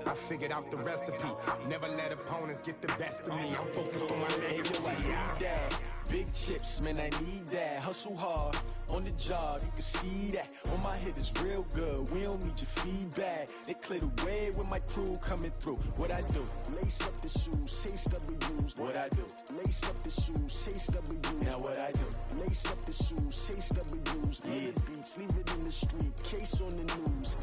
I figured out the recipe. Never let opponents get the best of me. I'm focused on my legacy. I need that. Big chips, man, I need that. Hustle hard on the job, you can see that. On my head is real good, we don't need your feedback. They clear the way with my crew coming through. What I do? Lace up the shoes, chase W's. What I do? Lace up the shoes, chase W's. Now what I do? Lace up the shoes, chase W's. Yeah. The beats, leave it in the street, case on the news.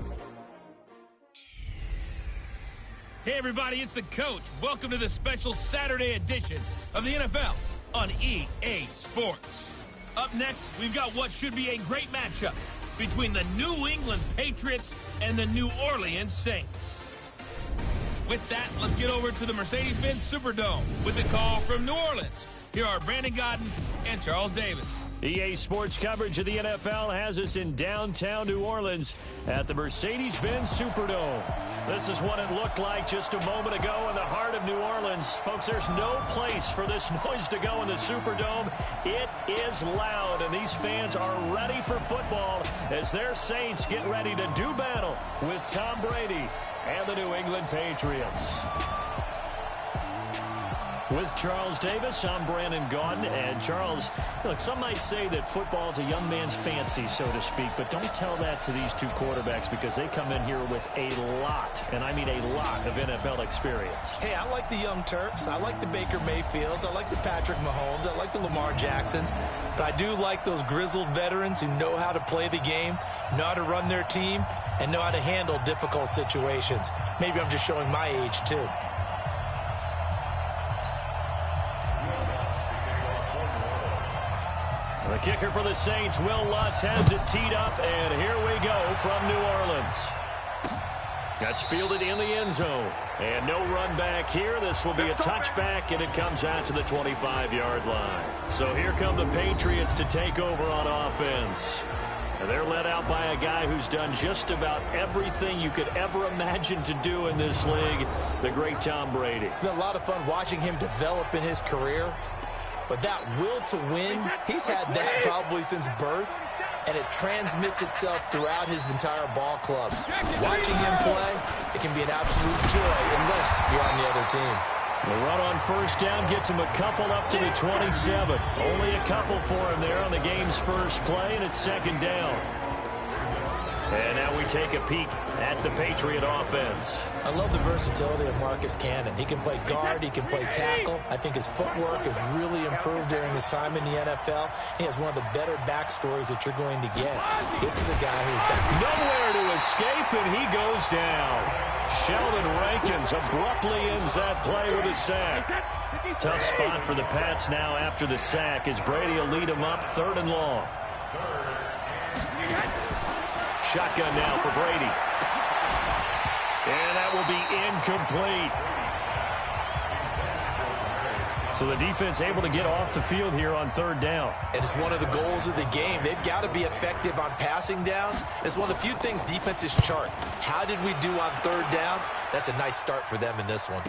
Hey everybody, it's the coach. Welcome to the special Saturday edition of the NFL on EA Sports. Up next, we've got what should be a great matchup between the New England Patriots and the New Orleans Saints. With that, let's get over to the Mercedes-Benz Superdome with the call from New Orleans. Here are Brandon Godden and Charles Davis. EA Sports coverage of the NFL has us in downtown New Orleans at the Mercedes-Benz Superdome. This is what it looked like just a moment ago in the heart of New Orleans. Folks, there's no place for this noise to go in the Superdome. It is loud, and these fans are ready for football as their Saints get ready to do battle with Tom Brady and the New England Patriots. With Charles Davis, I'm Brandon Gaudin. And Charles, look, some might say that football is a young man's fancy, so to speak, but don't tell that to these two quarterbacks because they come in here with a lot, and I mean a lot, of NFL experience. Hey, I like the Young Turks. I like the Baker Mayfields. I like the Patrick Mahomes. I like the Lamar Jacksons. But I do like those grizzled veterans who know how to play the game, know how to run their team, and know how to handle difficult situations. Maybe I'm just showing my age, too. The kicker for the Saints, Will Lutz, has it teed up, and here we go from New Orleans. That's fielded in the end zone. And no run back here. This will be a touchback, and it comes out to the 25-yard line. So here come the Patriots to take over on offense. And they're led out by a guy who's done just about everything you could ever imagine to do in this league, the great Tom Brady. It's been a lot of fun watching him develop in his career. But that will to win, he's had that probably since birth, and it transmits itself throughout his entire ball club. Watching him play, it can be an absolute joy unless you're on the other team. The run on first down gets him a couple up to the 27. Only a couple for him there on the game's first play, and it's second down. And now we take a peek at the Patriot offense. I love the versatility of Marcus Cannon. He can play guard, he can play tackle. I think his footwork has really improved during his time in the NFL. He has one of the better backstories that you're going to get. This is a guy who's got nowhere to escape, and he goes down. Sheldon Rankins abruptly ends that play with a sack. Tough spot for the Pats now after the sack as Brady will lead them up 3rd and long. Shotgun now for Brady. And that will be incomplete. So the defense able to get off the field here on 3rd down. And it's one of the goals of the game. They've got to be effective on passing downs. It's one of the few things defenses chart. How did we do on 3rd down? That's a nice start for them in this one.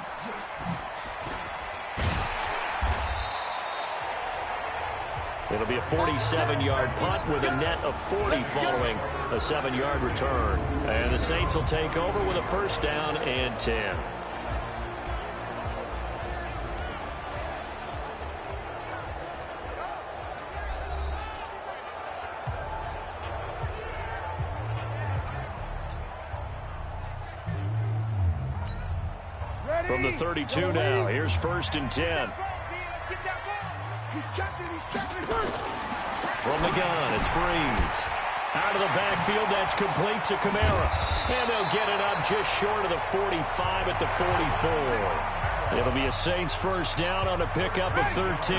It'll be a 47-yard punt with a net of 40 following a 7-yard return. And the Saints will take over with a 1st down and 10. From the 32 now, here's 1st and 10. From the gun, it's Breeze. Out of the backfield, that's complete to Kamara. And they'll get it up just short of the 45 at the 44. It'll be a Saints 1st down on a pickup of 13.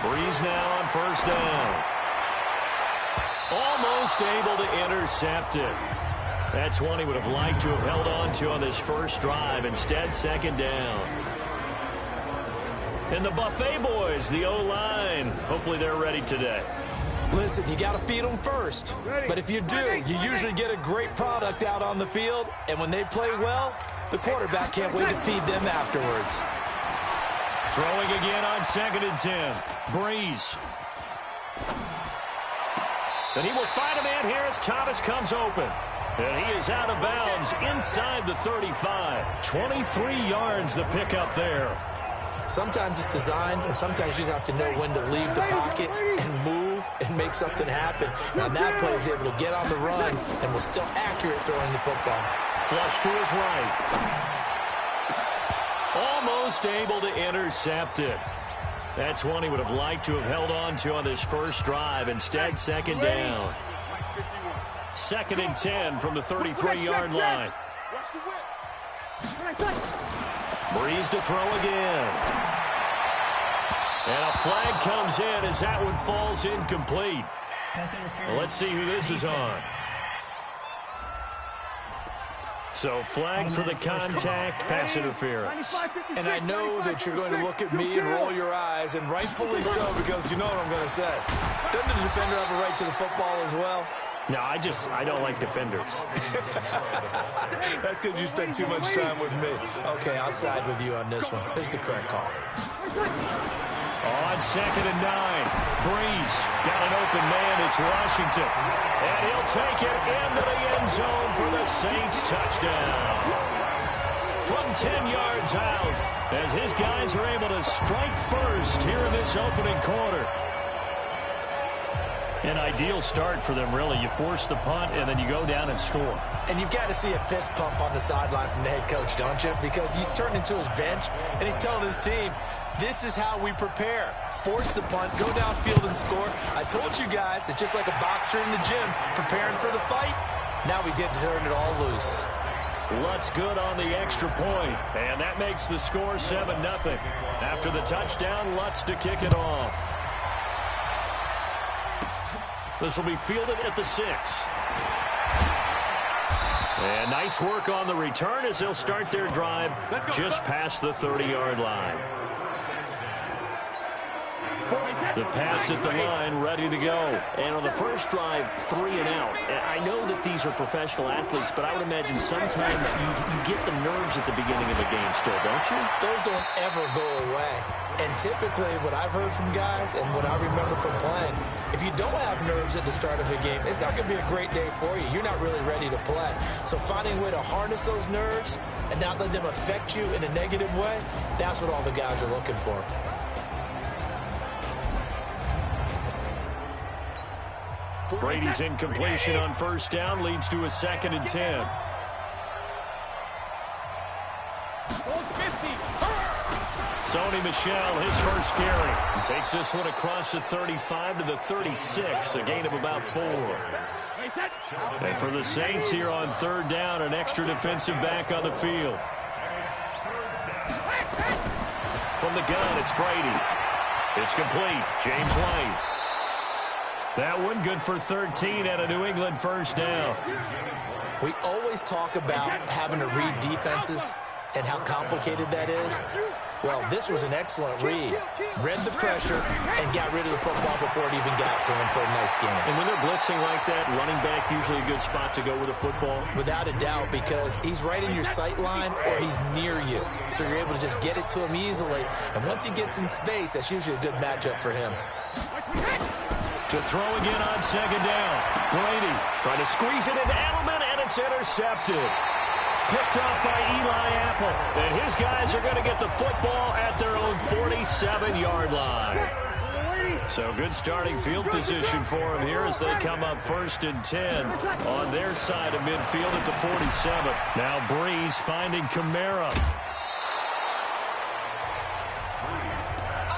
Breeze now on 1st down. Almost able to intercept it. That's one he would have liked to have held on to on this first drive. Instead, 2nd down. And the Buffet boys, the O-line, hopefully they're ready today. Listen, you got to feed them first. But if you do, you usually get a great product out on the field. And when they play well, the quarterback can't wait to feed them afterwards. Throwing again on 2nd and 10. Breeze. And he will find a man here as Thomas comes open. And he is out of bounds inside the 35. 23 yards the pickup there. Sometimes it's designed, and sometimes you just have to know when to leave the pocket and move and make something happen. And on that play, he's able to get on the run and was still accurate throwing the football. Flush to his right. Almost able to intercept it. That's one he would have liked to have held on to on his first drive. Instead, second down. 2nd and 10 from the 33-yard line. Breeze to throw again. And a flag comes in as that one falls incomplete. Well, let's see who this is on. So flag for the contact, pass interference. And I know that you're going to look at me and roll your eyes, and rightfully so, because you know what I'm going to say. Doesn't the defender have a right to the football as well? No, I don't like defenders. That's because you spend too much time with me. Okay, I'll side with you on this one. Here's the correct call. On 2nd and 9, Breeze got an open man. It's Washington. And he'll take it into the end zone for the Saints touchdown. From 10 yards out, as his guys are able to strike first here in this opening quarter. An ideal start for them, really. You force the punt, and then you go down and score. And you've got to see a fist pump on the sideline from the head coach, don't you? Because he's turned into his bench, and he's telling his team, this is how we prepare. Force the punt, go downfield and score. I told you guys, it's just like a boxer in the gym preparing for the fight. Now we get to turn it all loose. Lutz good on the extra point, and that makes the score 7-0. After the touchdown, Lutz to kick it off. This will be fielded at the 6. And nice work on the return as they'll start their drive just past the 30-yard line. The Pats at the line, ready to go. And on the first drive, 3 and out. I know that these are professional athletes, but I would imagine sometimes you get the nerves at the beginning of a game still, don't you? Those don't ever go away. And typically, what I've heard from guys and what I remember from playing, if you don't have nerves at the start of a game, it's not going to be a great day for you. You're not really ready to play. So finding a way to harness those nerves and not let them affect you in a negative way, that's what all the guys are looking for. Brady's incompletion on first down leads to a 2nd and 10. Sony Michel, his first carry. And takes this one across the 35 to the 36, a gain of about 4. And for the Saints here on 3rd down, an extra defensive back on the field. From the gun, it's Brady. It's complete. James White. That one good for 13 at a New England first down. We always talk about having to read defenses and how complicated that is. Well, this was an excellent read. Read the pressure and got rid of the football before it even got to him for a nice game. And when they're blitzing like that, running back usually a good spot to go with a football. Without a doubt, because he's right in your sight line or he's near you. So you're able to just get it to him easily. And once he gets in space, that's usually a good matchup for him. To throw again on 2nd down. Brady trying to squeeze it into Edelman, and it's intercepted. Picked off by Eli Apple. And his guys are going to get the football at their own 47-yard line. So good starting field position for them here as they come up 1st and 10 on their side of midfield at the 47. Now Breeze finding Kamara.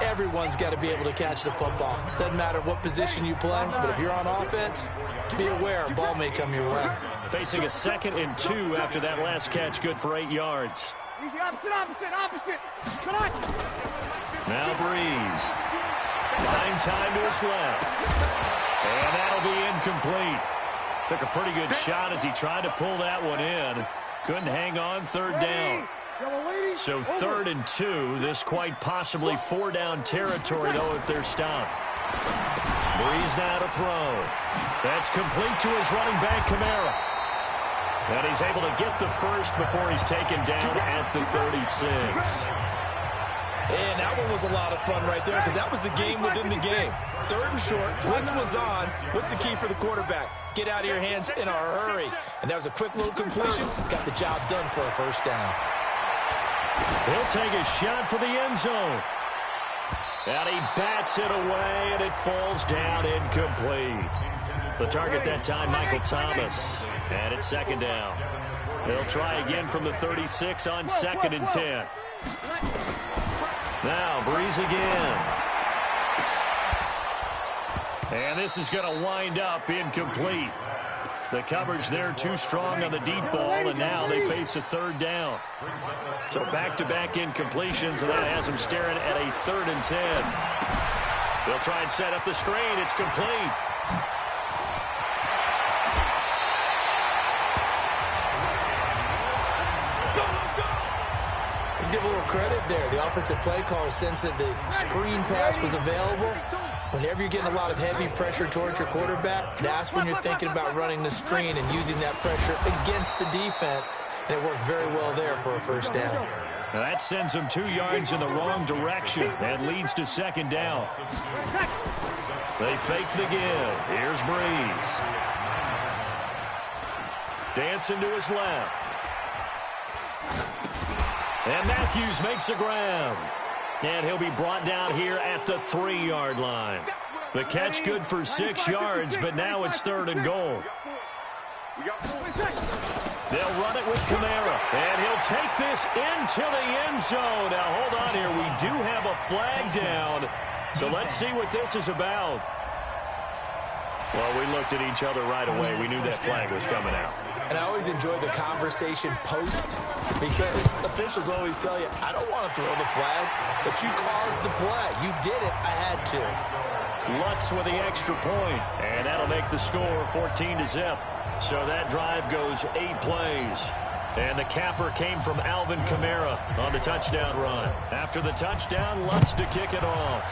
Everyone's got to be able to catch the football. Doesn't matter what position you play, but if you're on offense, be aware a ball may come your way. Facing a 2nd and 2 after that last catch, good for 8 yards. Opposite. Come on. Now Breeze. Buying time to his left. And that'll be incomplete. Took a pretty good shot as he tried to pull that one in. Couldn't hang on 3rd down. So 3rd and 2. This quite possibly 4-down territory, though, if they're stopped. Breeze now to throw. That's complete to his running back, Kamara. And he's able to get the first before he's taken down at the 36. And that one was a lot of fun right there because that was the game within the game. 3rd and short, blitz was on. What's the key for the quarterback? Get out of your hands in a hurry. And that was a quick little completion. Got the job done for a first down. He'll take a shot for the end zone. And he bats it away, and it falls down incomplete. The target that time, Michael Thomas. And it's 2nd down. They'll try again from the 36 on 2nd and 10. Now, Breeze again. And this is going to wind up incomplete. The coverage there too strong on the deep ball, and now they face a 3rd down. So back-to-back incompletions, and that has them staring at a 3rd and 10. They'll try and set up the screen. It's complete. Let's give a little credit there. The offensive play caller sensed that the screen pass was available. Whenever you're getting a lot of heavy pressure towards your quarterback, that's when you're thinking about running the screen and using that pressure against the defense. And it worked very well there for a first down. Now that sends them 2 yards in the wrong direction and leads to 2nd down. They fake the give. Here's Breeze. Dancing to his left. And Matthews makes the grab. And he'll be brought down here at the 3-yard line. The catch good for 6 yards, but now it's 3rd and goal. They'll run it with Kamara, and he'll take this into the end zone. Now, hold on here. We do have a flag down, so let's see what this is about. Well, we looked at each other right away. We knew that flag was coming out. And I always enjoy the conversation post because officials always tell you, I don't want to throw the flag, but you caused the play. You did it. I had to. Lutz with the extra point, and that'll make the score 14-0. So that drive goes 8 plays. And the capper came from Alvin Kamara on the touchdown run. After the touchdown, Lutz to kick it off.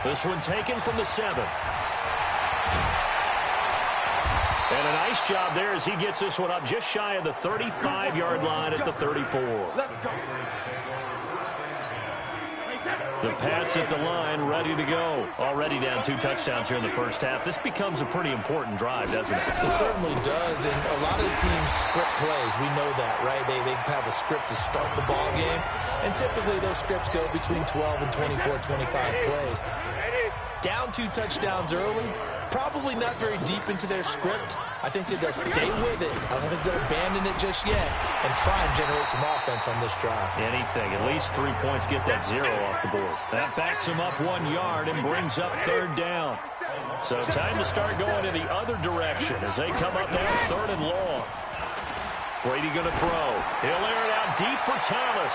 This one taken from the 7. And a nice job there as he gets this one up just shy of the 35-yard line at the 34. The Pats at the line, ready to go. Already down 2 touchdowns here in the first half. This becomes a pretty important drive, doesn't it? It certainly does, and a lot of the teams script plays. We know that, right? They have a script to start the ball game, and typically those scripts go between 12 and 24, 25 plays. Down 2 touchdowns early, probably not very deep into their script. I think that they'll stay with it. I don't think they'll abandon it just yet and try and generate some offense on this drive. Anything. At least 3 points, get that 0 off the board. That backs them up 1 yard and brings up 3rd down. So time to start going in the other direction as they come up now 3rd and long. Brady going to throw. He'll air it out deep for Thomas.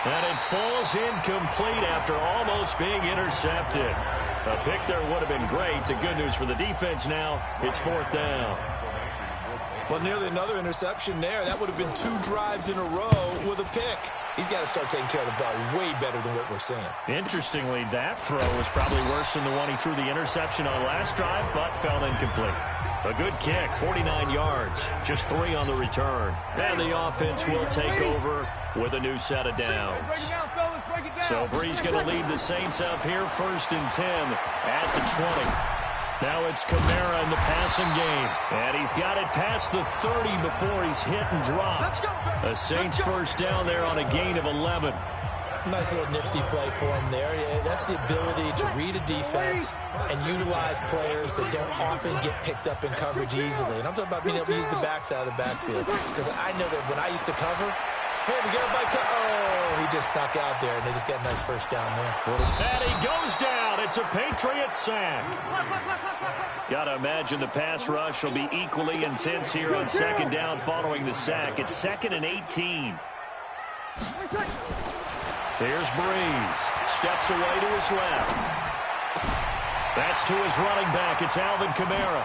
And it falls incomplete after almost being intercepted. A pick there would have been great. The good news for the defense now, it's 4th down. Well, nearly another interception there. That would have been 2 drives in a row with a pick. He's got to start taking care of the ball way better than what we're seeing. Interestingly, that throw was probably worse than the one he threw the interception on last drive, but fell incomplete. A good kick, 49 yards, just 3 on the return. And the offense will take over with a new set of downs. So Breeze going to lead the Saints up here, 1st and 10 at the 20. Now it's Kamara in the passing game. And he's got it past the 30 before he's hit and dropped. A Saints first down there on a gain of 11. Nice little nifty play for him there. That's the ability to read a defense and utilize players that don't often get picked up in coverage easily. And I'm talking about being able to use the backs out of the backfield. Because I know that when I used to cover, hey, we got everybody oh, he just snuck out there, and they just got a nice first down there. And he goes down. It's a Patriots sack. Got to imagine the pass rush will be equally intense here on 2nd down following the sack. It's 2nd and 18. Here's Breeze. Steps away to his left. That's to his running back. It's Alvin Kamara.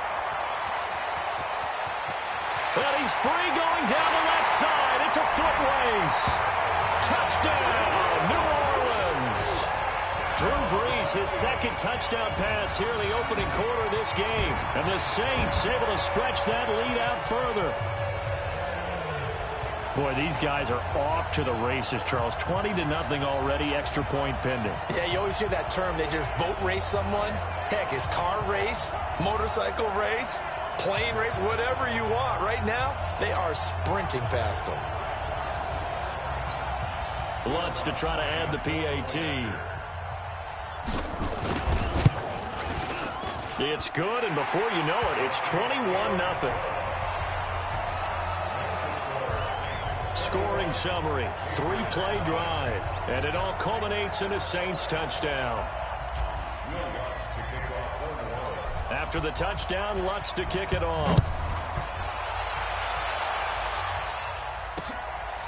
And he's free going down the left side. It's a foot race. Touchdown, New Orleans. Drew Brees, his 2nd touchdown pass here in the opening quarter of this game. And the Saints able to stretch that lead out further. Boy, these guys are off to the races, Charles. 20-0 already, extra point pending. Yeah, you always hear that term. They just boat race someone. Heck, it's car race, motorcycle race, plane race, whatever you want. Right now, they are sprinting past them. Lutz to try to add the PAT. It's good, and before you know it, it's 21-0. Scoring summary, 3-play drive, and it all culminates in a Saints touchdown. After the touchdown, Lutz to kick it off.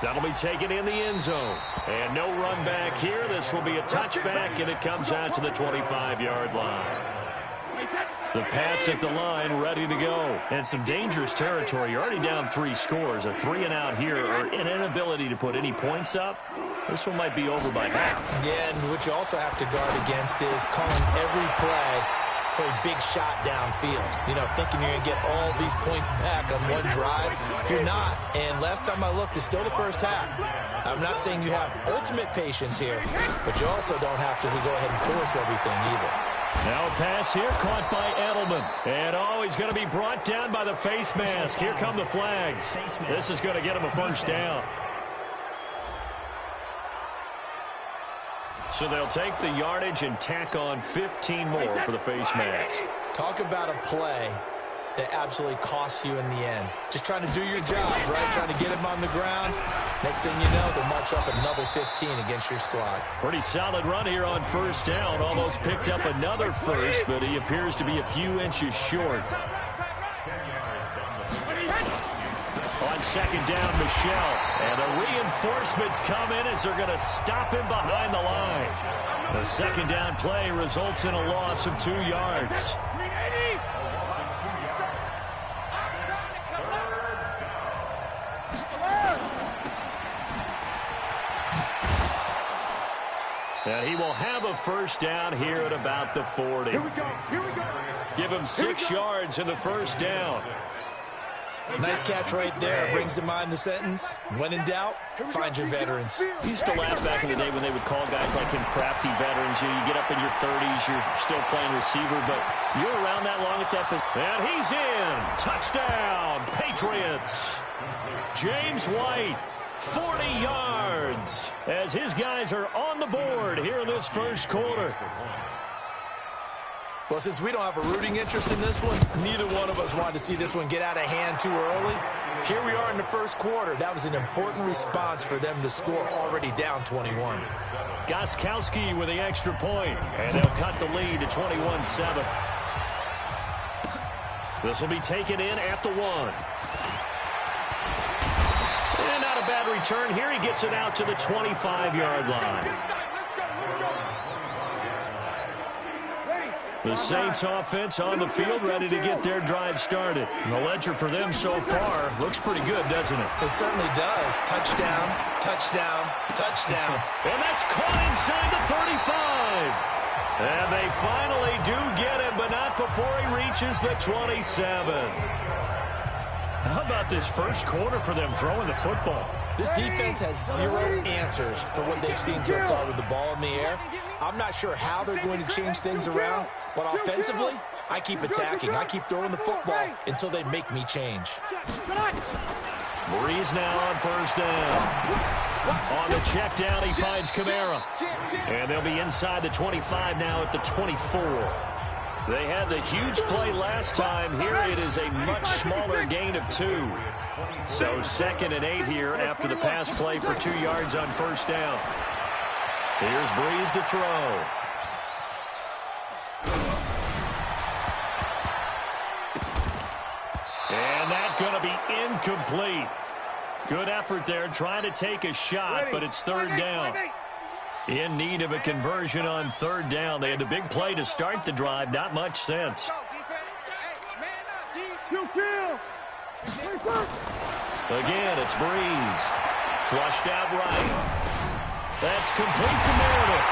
That'll be taken in the end zone. And no run back here. This will be a touchback, and it comes out to the 25-yard line. The Pats at the line, ready to go. And some dangerous territory. You're already down 3 scores. A 3-and-out here, or an inability to put any points up. This one might be over by half. Yeah, and what you also have to guard against is calling every play for a big shot downfield. You know, thinking you're going to get all these points back on one drive. You're not. And last time I looked, it's still the first half. I'm not saying you have ultimate patience here, but you also don't have to go ahead and force everything either. Now a pass here, caught by Edelman. And, oh, he's going to be brought down by the face mask. Here come the flags. This is going to get him a first down. So they'll take the yardage and tack on 15 more for the face mask. Talk about a play that absolutely costs you in the end. Just trying to do your job, right? Trying to get him on the ground. Next thing you know, they'll march up another 15 against your squad. Pretty solid run here on first down. Almost picked up another first, but he appears to be a few inches short. On second down, Michel. And the reinforcements come in as they're going to stop him behind the line. The second down play results in a loss of 2 yards. And he will have a first down here at about the 40. Here we go. Give him 6 yards in the first down. Nice catch right there. Brings to mind the sentence, when in doubt, find your veterans. I used to laugh back in the day when they would call guys like him crafty veterans. You get up in your 30s, you're still playing receiver, but you're around that long at that position. And he's in. Touchdown, Patriots. James White, 40 yards, as his guys are on the board here in this first quarter. Well, since we don't have a rooting interest in this one, neither one of us wanted to see this one get out of hand too early. Here we are in the first quarter. That was an important response for them to score already down 21. Gostkowski with the extra point, and they'll cut the lead to 21-7. This will be taken in at the 1. And not a bad return here. He gets it out to the 25-yard line. The Saints offense on the field, ready to get their drive started. And the ledger for them so far looks pretty good, doesn't it? It certainly does. Touchdown, touchdown, touchdown. And that's caught inside the 35. And they finally do get him, but not before he reaches the 27. How about this first quarter for them throwing the football? This defense has 0 answers for what they've seen so far with the ball in the air. I'm not sure how they're going to change things around, but offensively, I keep attacking. I keep throwing the football until they make me change. Breeze now on first down. On the check down, he finds Kamara. And they'll be inside the 25 now at the 24. They had the huge play last time. Here it is a much smaller gain of 2. So 2nd and 8 here after the pass play for 2 yards on first down. Here's Breeze to throw. And that's going to be incomplete. Good effort there trying to take a shot, but it's 3rd down. In need of a conversion on 3rd down. They had a big play to start the drive. Not much sense. Again, it's Breeze. Flushed out right. That's complete to Meredith.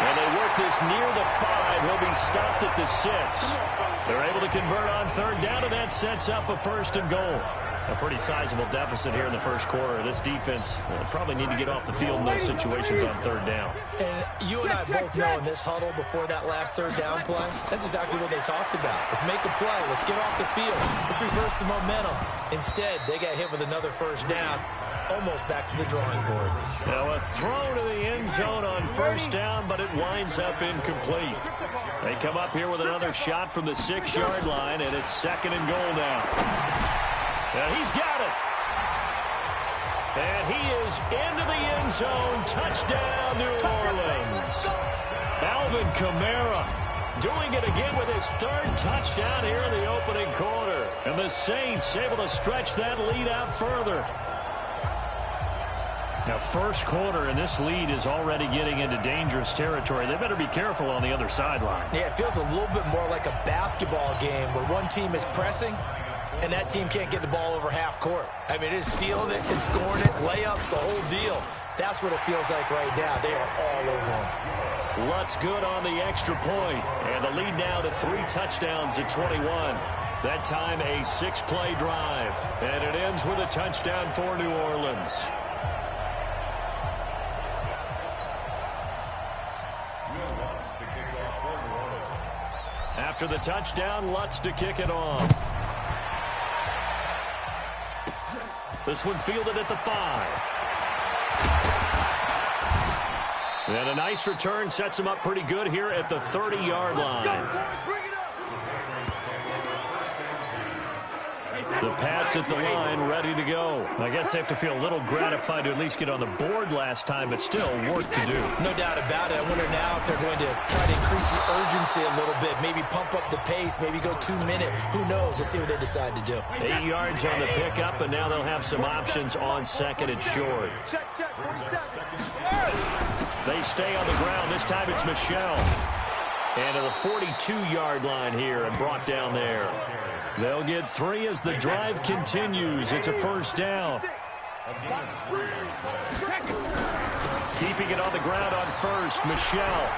And they work this near the 5. He'll be stopped at the 6. They're able to convert on 3rd down, and that sets up a 1st and goal. A pretty sizable deficit here in the first quarter. This defense probably need to get off the field in those situations on third down. And you and I both know in this huddle before that last third down play, that's exactly what they talked about. Let's make a play. Let's get off the field. Let's reverse the momentum. Instead, they got hit with another first down, almost back to the drawing board. Now a throw to the end zone on first down, but it winds up incomplete. They come up here with another shot from the 6-yard line, and it's 2nd and goal now. Now he's got it. And he is into the end zone. Touchdown, New Orleans. Alvin Kamara doing it again with his 3rd touchdown here in the opening quarter. And the Saints able to stretch that lead out further. Now, first quarter, and this lead is already getting into dangerous territory. They better be careful on the other sideline. Yeah, it feels a little bit more like a basketball game where one team is pressing and that team can't get the ball over half court. I mean, it is stealing it and scoring it, layups, the whole deal. That's what it feels like right now. They are all over them. Lutz good on the extra point, and the lead now to 3 touchdowns at 21. That time a 6-play drive, and it ends with a touchdown for New Orleans. After the touchdown, Lutz to kick it off. This one fielded at the 5. And a nice return sets him up pretty good here at the 30-yard line. The Pats at the line, ready to go. I guess they have to feel a little gratified to at least get on the board last time, but still work to do. No doubt about it. I wonder now if they're going to try to increase the urgency a little bit, maybe pump up the pace, maybe go 2-minute. Who knows? Let's see what they decide to do. 8 yards on the pickup, and now they'll have some options on 2nd and short. They stay on the ground. This time it's Michel. And to the 42-yard line here and brought down there. They'll get 3 as the drive continues. It's a first down. Keeping it on the ground on first, Michel.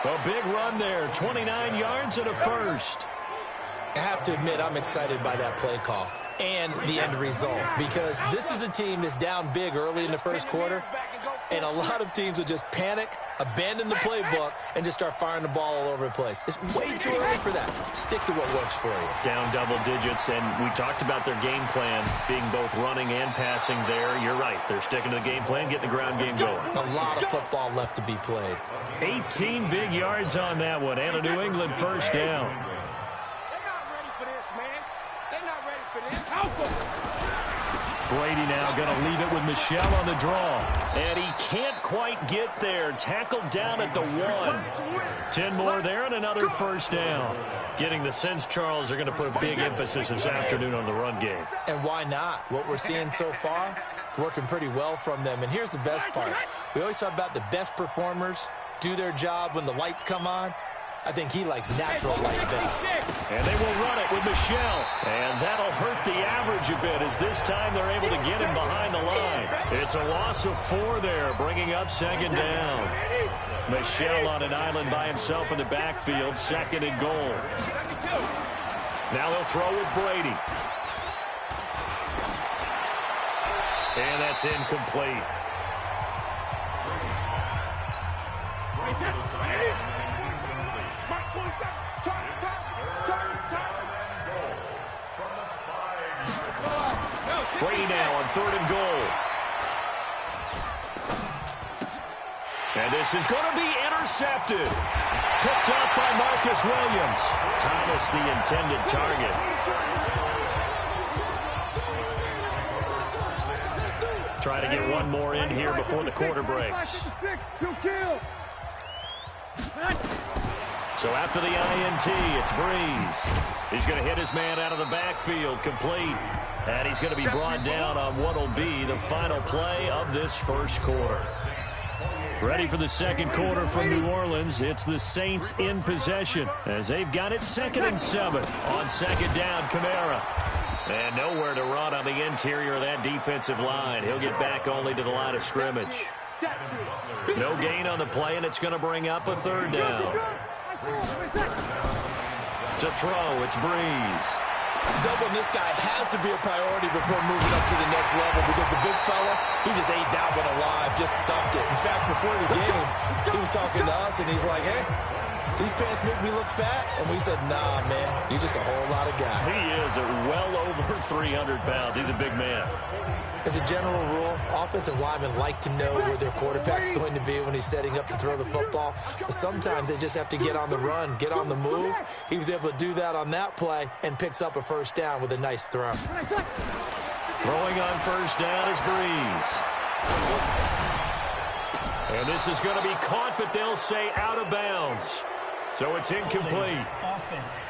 A big run there, 29 yards and a first. I have to admit, I'm excited by that play call and the end result, because this is a team that's down big early in the first quarter, and a lot of teams will just panic, abandon the playbook, and just start firing the ball all over the place. It's way too early for that. Stick to what works for you. Down double digits, and we talked about their game plan being both running and passing there. You're right. They're sticking to the game plan, getting the ground game going. A lot of football left to be played. 18 big yards on that one, and a New England first down. Brady now going to leave it with Michel on the draw. And he can't quite get there. Tackled down at the 1. 10 more there and another first down. Getting the sense Charles are going to put a big emphasis this afternoon on the run game. And why not? What we're seeing so far, it's working pretty well from them. And here's the best part. We always talk about the best performers do their job when the lights come on. I think he likes natural light best. And they will run it with Michel. And that'll hurt the average a bit, as this time they're able to get him behind the line. It's a loss of 4 there, bringing up 2nd down. Michel on an island by himself in the backfield, 2nd and goal. Now they'll throw with Brady. And that's incomplete. Brady now on 3rd and goal. And this is going to be intercepted. Picked up by Marcus Williams. Thomas the intended target. Try to get one more in here before the quarter breaks. So after the INT, it's Breeze. He's going to hit his man out of the backfield, complete. And he's going to be brought down on what will be the final play of this first quarter. Ready for the second quarter from New Orleans. It's the Saints in possession as they've got it 2nd and 7. On 2nd down, Kamara. And nowhere to run on the interior of that defensive line. He'll get back only to the line of scrimmage. No gain on the play, and it's going to bring up a 3rd down. To throw, it's Breeze. Doubling this guy has to be a priority before moving up to the next level because the big fella, he just ate that one alive, just stuffed it. In fact, before the game, he was talking to us, and he's like, hey, these pants make me look fat. And we said, nah, man, you're just a whole lot of guy. He is at well over 300 pounds. He's a big man. As a general rule, offensive linemen like to know where their quarterback's going to be when he's setting up to throw the football. But sometimes they just have to get on the run, get on the move. He was able to do that on that play and picks up a first down with a nice throw. Throwing on first down is Breeze. And this is going to be caught, but they'll say out of bounds. So it's incomplete. Offense.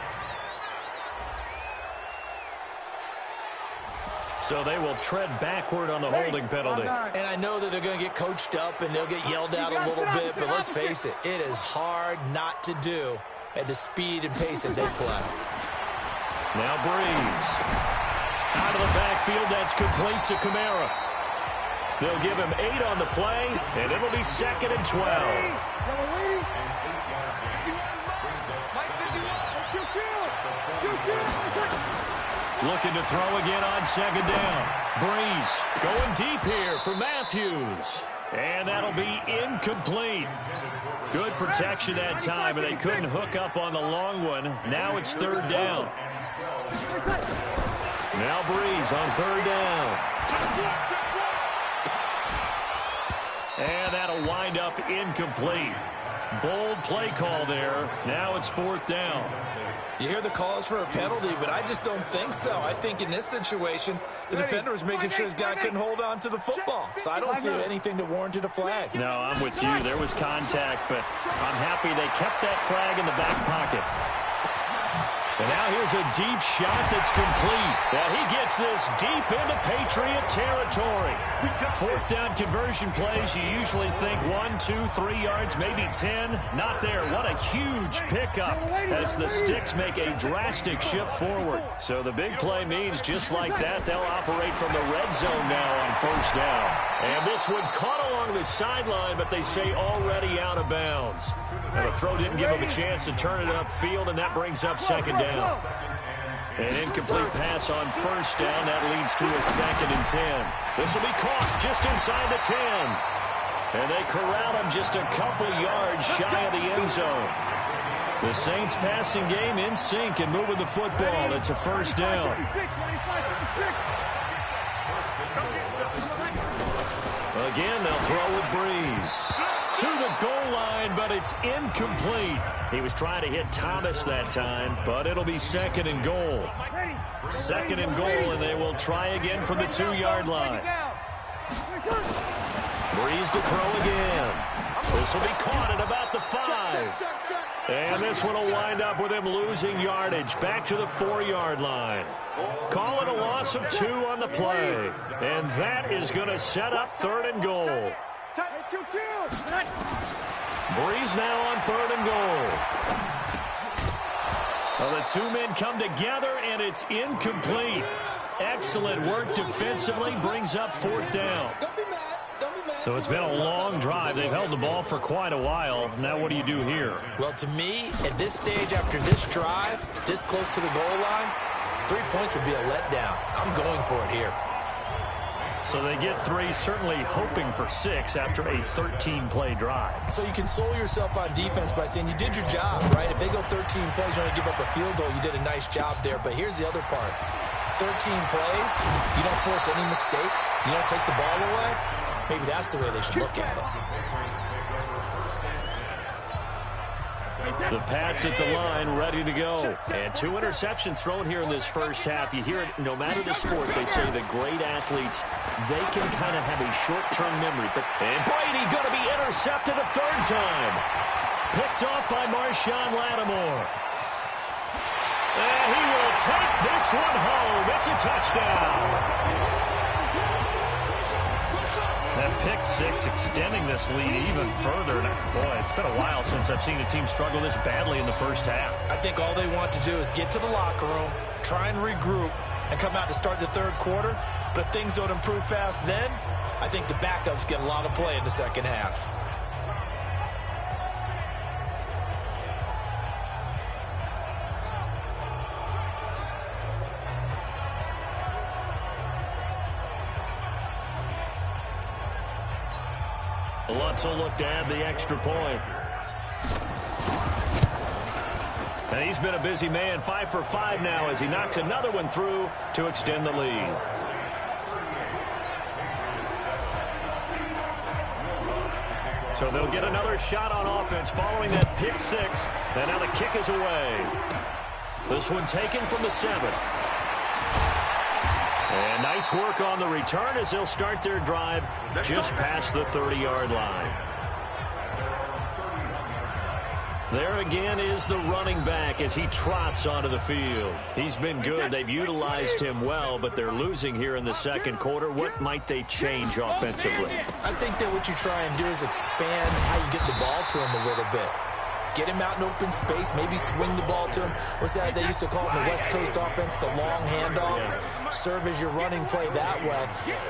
So they will tread backward on the holding penalty. And I know that they're going to get coached up and they'll get yelled at a little bit, but let's face it, it is hard not to do at the speed and pace that they play. Now Breeze. Out of the backfield, that's complete to Kamara. They'll give him 8 on the play, and it'll be 2nd and 12. Looking to throw again on 2nd down. Breeze going deep here for Matthews. And that'll be incomplete. Good protection that time, but they couldn't hook up on the long one. Now it's 3rd down. Now Breeze on 3rd down. And that'll wind up incomplete. Bold play call there. Now it's 4th down. You hear the calls for a penalty, but I just don't think so. I think in this situation, the defender was making sure his guy couldn't hold on to the football. So I don't see anything that warranted a flag. No, I'm with you. There was contact, but I'm happy they kept that flag in the back pocket. And now here's a deep shot that's complete. Now he gets this deep into Patriot territory. 4th down conversion plays, you usually think 1, 2, 3 yards, maybe 10. Not there. What a huge pickup as the Sticks make a drastic shift forward. So the big play means just like that, they'll operate from the red zone now on 1st down. And this one caught along the sideline, but they say already out of bounds. And the throw didn't give him a chance to turn it upfield, and that brings up 2nd down. An incomplete pass on 1st down. That leads to a 2nd and 10. This will be caught just inside the 10. And they corral him just a couple yards shy of the end zone. The Saints passing game in sync and moving the football. It's a 1st down. Again, they'll throw with Breeze. To the goal line, but it's incomplete. He was trying to hit Thomas that time, but it'll be 2nd and goal. 2nd and goal, and they will try again from the 2-yard line. Breeze to throw again. This will be caught at about the 5. And this one will wind up with him losing yardage back to the 4-yard line. Call it a loss of 2 on the play. And that is going to set up 3rd and goal. Breeze now on 3rd and goal. Well, the 2 men come together, and it's incomplete. Excellent work defensively, brings up 4th down. So it's been a long drive. They've held the ball for quite a while. Now what do you do here? Well, to me, at this stage, after this drive, this close to the goal line, 3 points would be a letdown. I'm going for it here. So they get 3, certainly hoping for 6 after a 13-play drive. So you console yourself on defense by saying you did your job, right? If they go 13 plays, you only give up a field goal, you did a nice job there. But here's the other part. 13 plays, you don't force any mistakes, you don't take the ball away. Maybe that's the way they should look at it. The Pats at the line, ready to go. And 2 interceptions thrown here in this first half. You hear it, no matter the sport, they say the great athletes, they can kind of have a short-term memory. And Brady going to be intercepted a 3rd time. Picked off by Marshawn Lattimore. And he will take this one home. It's a touchdown. That pick 6 extending this lead even further. Boy, it's been a while since I've seen a team struggle this badly in the first half. I think all they want to do is get to the locker room, try and regroup, and come out to start the 3rd quarter. But if things don't improve fast then, I think the backups get a lot of play in the 2nd half. Lutz will look to add the extra point. And he's been a busy man, 5 for 5 now as he knocks another one through to extend the lead. So they'll get another shot on offense following that pick 6. And now the kick is away. This one taken from the 7. And nice work on the return as they'll start their drive just past the 30-yard line. There again is the running back as he trots onto the field. He's been good. They've utilized him well, but they're losing here in the second quarter. What might they change offensively? I think that what you try and do is expand how you get the ball to him a little bit. Get him out in open space, maybe swing the ball to him. What's that they used to call it in the West Coast offense, the long handoff? Serve as your running play that way,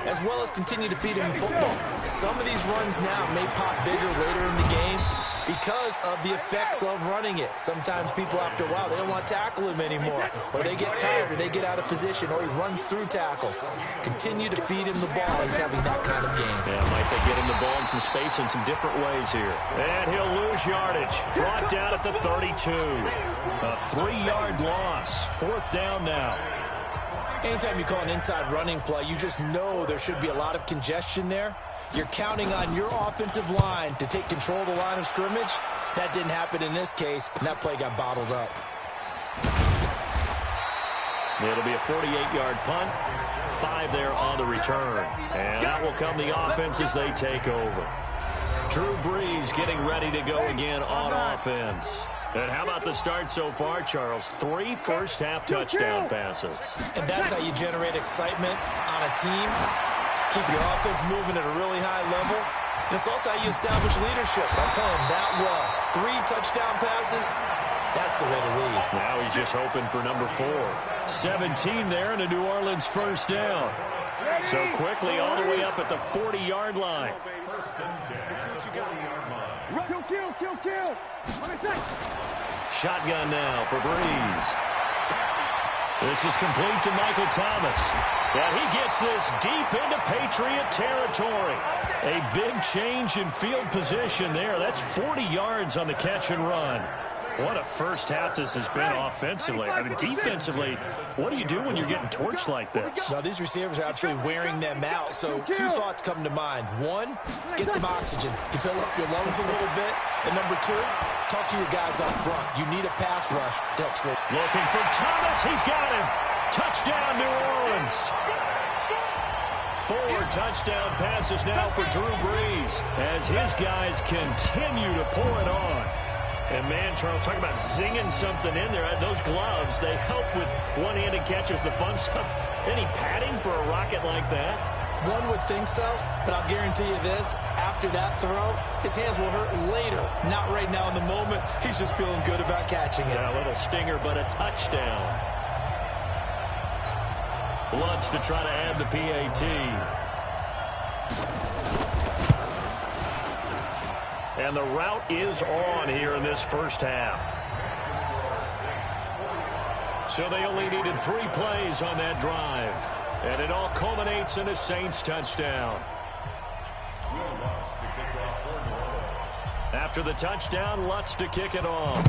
as well as continue to feed him football. Some of these runs now may pop bigger later in the game because of the effects of running it. Sometimes people, after a while, they don't want to tackle him anymore, or they get tired, or they get out of position, or he runs through tackles. Continue to feed him the ball. He's having that kind of game. Yeah, might they get him the ball in some space in some different ways here. And he'll lose yardage. Brought down at the 32. A 3-yard loss. 4th down now. Anytime you call an inside running play, you just know there should be a lot of congestion there. You're counting on your offensive line to take control of the line of scrimmage. That didn't happen in this case, and that play got bottled up. It'll be a 48-yard punt. 5 there on the return. And that will come the offense as they take over. Drew Brees getting ready to go again on offense. And how about the start so far, Charles? 3 first-half touchdown passes. And that's how you generate excitement on a team. Keep your offense moving at a really high level. And it's also how you establish leadership by playing that well. 3 touchdown passes, that's the way to lead. Now he's just hoping for number 4. 17 there and a New Orleans first down. So quickly all the way up at the 40-yard line. Kill. Shotgun now for Brees. This is complete to Michael Thomas. Yeah, he gets this deep into Patriot territory. A big change in field position there. That's 40 yards on the catch and run. What a first half this has been offensively. I mean, defensively, what do you do when you're getting torched like this? Now, these receivers are absolutely wearing them out. So 2 thoughts come to mind. 1, get some oxygen to fill up your lungs a little bit. And number 2, talk to your guys up front. You need a pass rush to help slow. Looking for Thomas. He's got him. Touchdown, New Orleans. 4 touchdown passes now for Drew Brees as his guys continue to pour it on. And, man, Charles, talking about zinging something in there. Those gloves, they help with one-handed catches, the fun stuff. Any padding for a rocket like that? One would think so, but I'll guarantee you this. After that throw, his hands will hurt later. Not right now in the moment. He's just feeling good about catching it. Yeah, a little stinger, but a touchdown. Lutz to try to add the PAT. And the route is on here in this first half. So they only needed 3 plays on that drive. And it all culminates in a Saints touchdown. After the touchdown, Lutz to kick it off.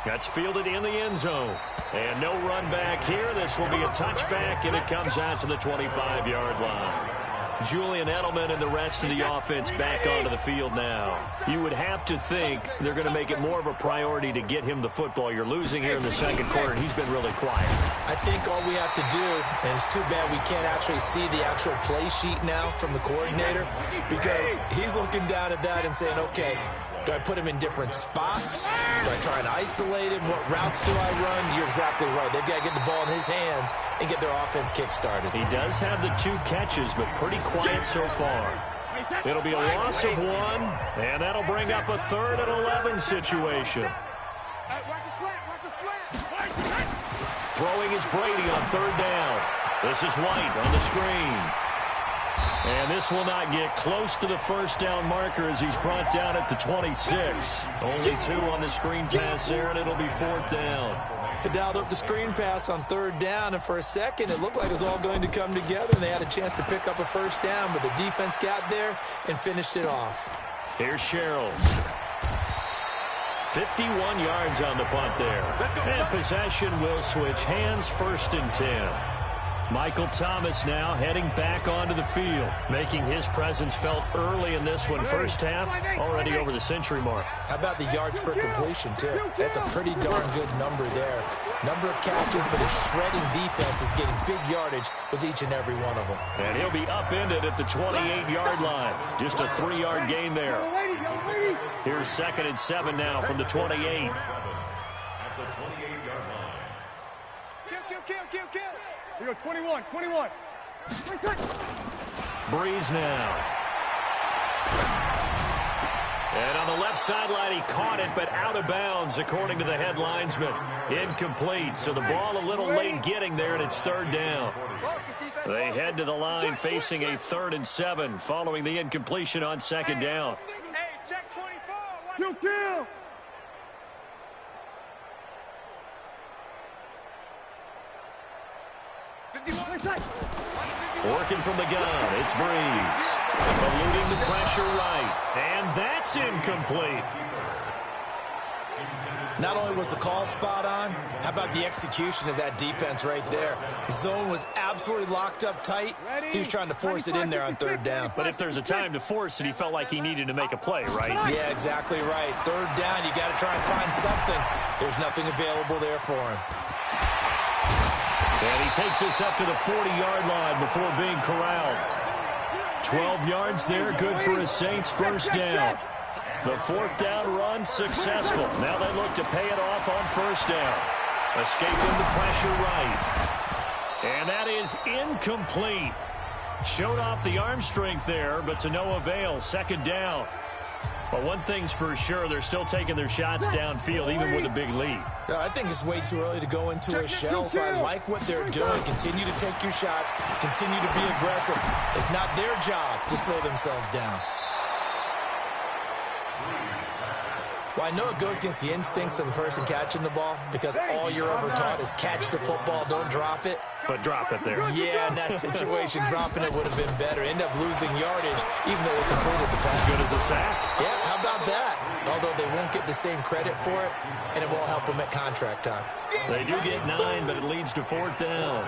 That's fielded in the end zone. And no run back here. This will be a touchback, and it comes out to the 25-yard line. Julian Edelman and the rest of the offense back onto the field now. You would have to think they're going to make it more of a priority to get him the football. You're losing here in the second quarter, and he's been really quiet. I think all we have to do, and it's too bad we can't actually see the actual play sheet now from the coordinator, because he's looking down at that and saying, okay, do I put him in different spots? Do I try and isolate him? What routes do I run? You're exactly right. They've got to get the ball in his hands and get their offense kick-started. He does have the 2 catches, but pretty quiet so far. It'll be a loss of 1, and that'll bring up a 3rd and 11 situation. Throwing is Brady on 3rd down. This is White on the screen. And this will not get close to the first down marker as he's brought down at the 26. Only 2 on the screen pass there, and it'll be 4th down. dialed up the screen pass on 3rd down, and for a second it looked like it was all going to come together, and they had a chance to pick up a 1st down, but the defense got there and finished it off. Here's Sherrills. 51 yards on the punt there. And possession will switch hands, 1st and 10. Michael Thomas now heading back onto the field, making his presence felt early in this one. First half, already over the century mark. How about the yards per completion, too? That's a pretty darn good number there. Number of catches, but his shredding defense is getting big yardage with each and every one of them. And he'll be upended at the 28-yard line. Just a 3-yard gain there. Here's 2nd and 7 now from the 28. At the 28-yard line. Kill. We go 21. Breeze now. And on the left sideline, he caught it, but out of bounds, according to the head linesman. Incomplete, so the ball a little late getting there, and it's 3rd down. They head to the line facing a 3rd and 7, following the incompletion on 2nd down. Hey, check 24. Kill. Working from the gun, it's Breeze. Eluding the pressure right, and that's incomplete. Not only was the call spot on, how about the execution of that defense right there? The zone was absolutely locked up tight. He was trying to force it in there on 3rd down. But if there's a time to force it, he felt like he needed to make a play, right? Yeah, exactly right. 3rd down, you got to try and find something. There's nothing available there for him. And he takes us up to the 40-yard line before being corralled. 12 yards there, good for his Saints. 1st down. The 4th down run successful. Now they look to pay it off on 1st down. Escaping the pressure right. And that is incomplete. Showed off the arm strength there, but to no avail. 2nd down. But one thing's for sure, they're still taking their shots downfield, even with a big lead. I think it's way too early to go into a shell, so I like what they're doing. Continue to take your shots. Continue to be aggressive. It's not their job to slow themselves down. Well, I know it goes against the instincts of the person catching the ball because all you're ever taught is catch the football, don't drop it. But drop it there. Yeah, in that situation, dropping it would have been better. End up losing yardage, even though they completed the pass. Good as a sack. Yeah, how about that? Although they won't get the same credit for it, and it won't help them at contract time. They do get 9, but it leads to 4th down.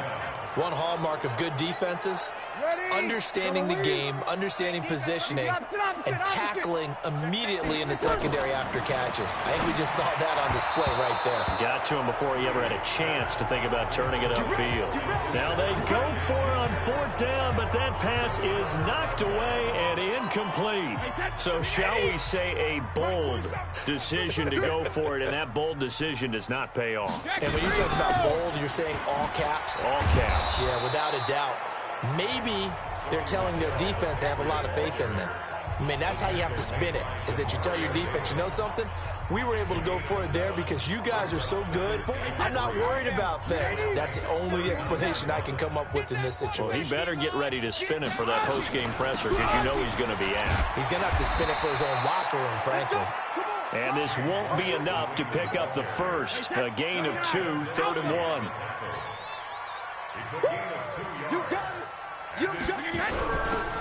One hallmark of good defenses is understanding the game, understanding positioning, and tackling immediately in the secondary after catches. I think we just saw that on display right there. Got to him before he ever had a chance to think about turning it upfield. Now they go for it on 4th down, but that pass is knocked away and incomplete. So shall we say a bold decision to go for it, and that bold decision does not pay off. And when you talk about bold, you're saying all caps? All caps. Yeah, without a doubt. Maybe they're telling their defense they have a lot of faith in them. I mean, that's how you have to spin it, is that you tell your defense, you know something? We were able to go for it there because you guys are so good. I'm not worried about things. That's the only explanation I can come up with in this situation. Well, he better get ready to spin it for that post-game presser because you know he's going to be at. He's going to have to spin it for his own locker room, frankly. And this won't be enough to pick up the first. A gain of 2, 3rd and 1.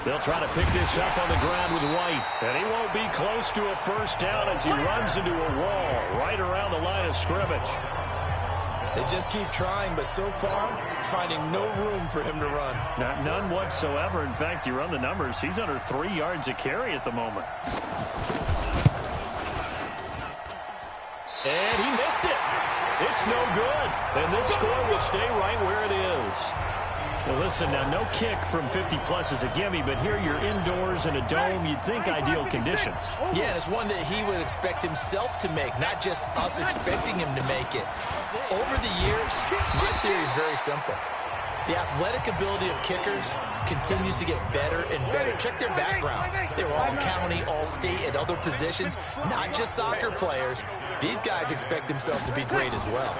They'll try to pick this up on the ground with White. And he won't be close to a 1st down as he runs into a wall right around the line of scrimmage. They just keep trying, but so far, finding no room for him to run. None whatsoever. In fact, you run the numbers, he's under 3 yards a carry at the moment. And he missed it. It's no good. And this score will stay right where it is. Well, listen, now, no kick from 50-plus is a gimme, but here you're indoors in a dome. You'd think ideal conditions. Yeah, and it's one that he would expect himself to make, not just us expecting him to make it. Over the years, my theory is very simple. The athletic ability of kickers continues to get better and better. Check their backgrounds. They were all county, all state, at other positions, not just soccer players. These guys expect themselves to be great as well.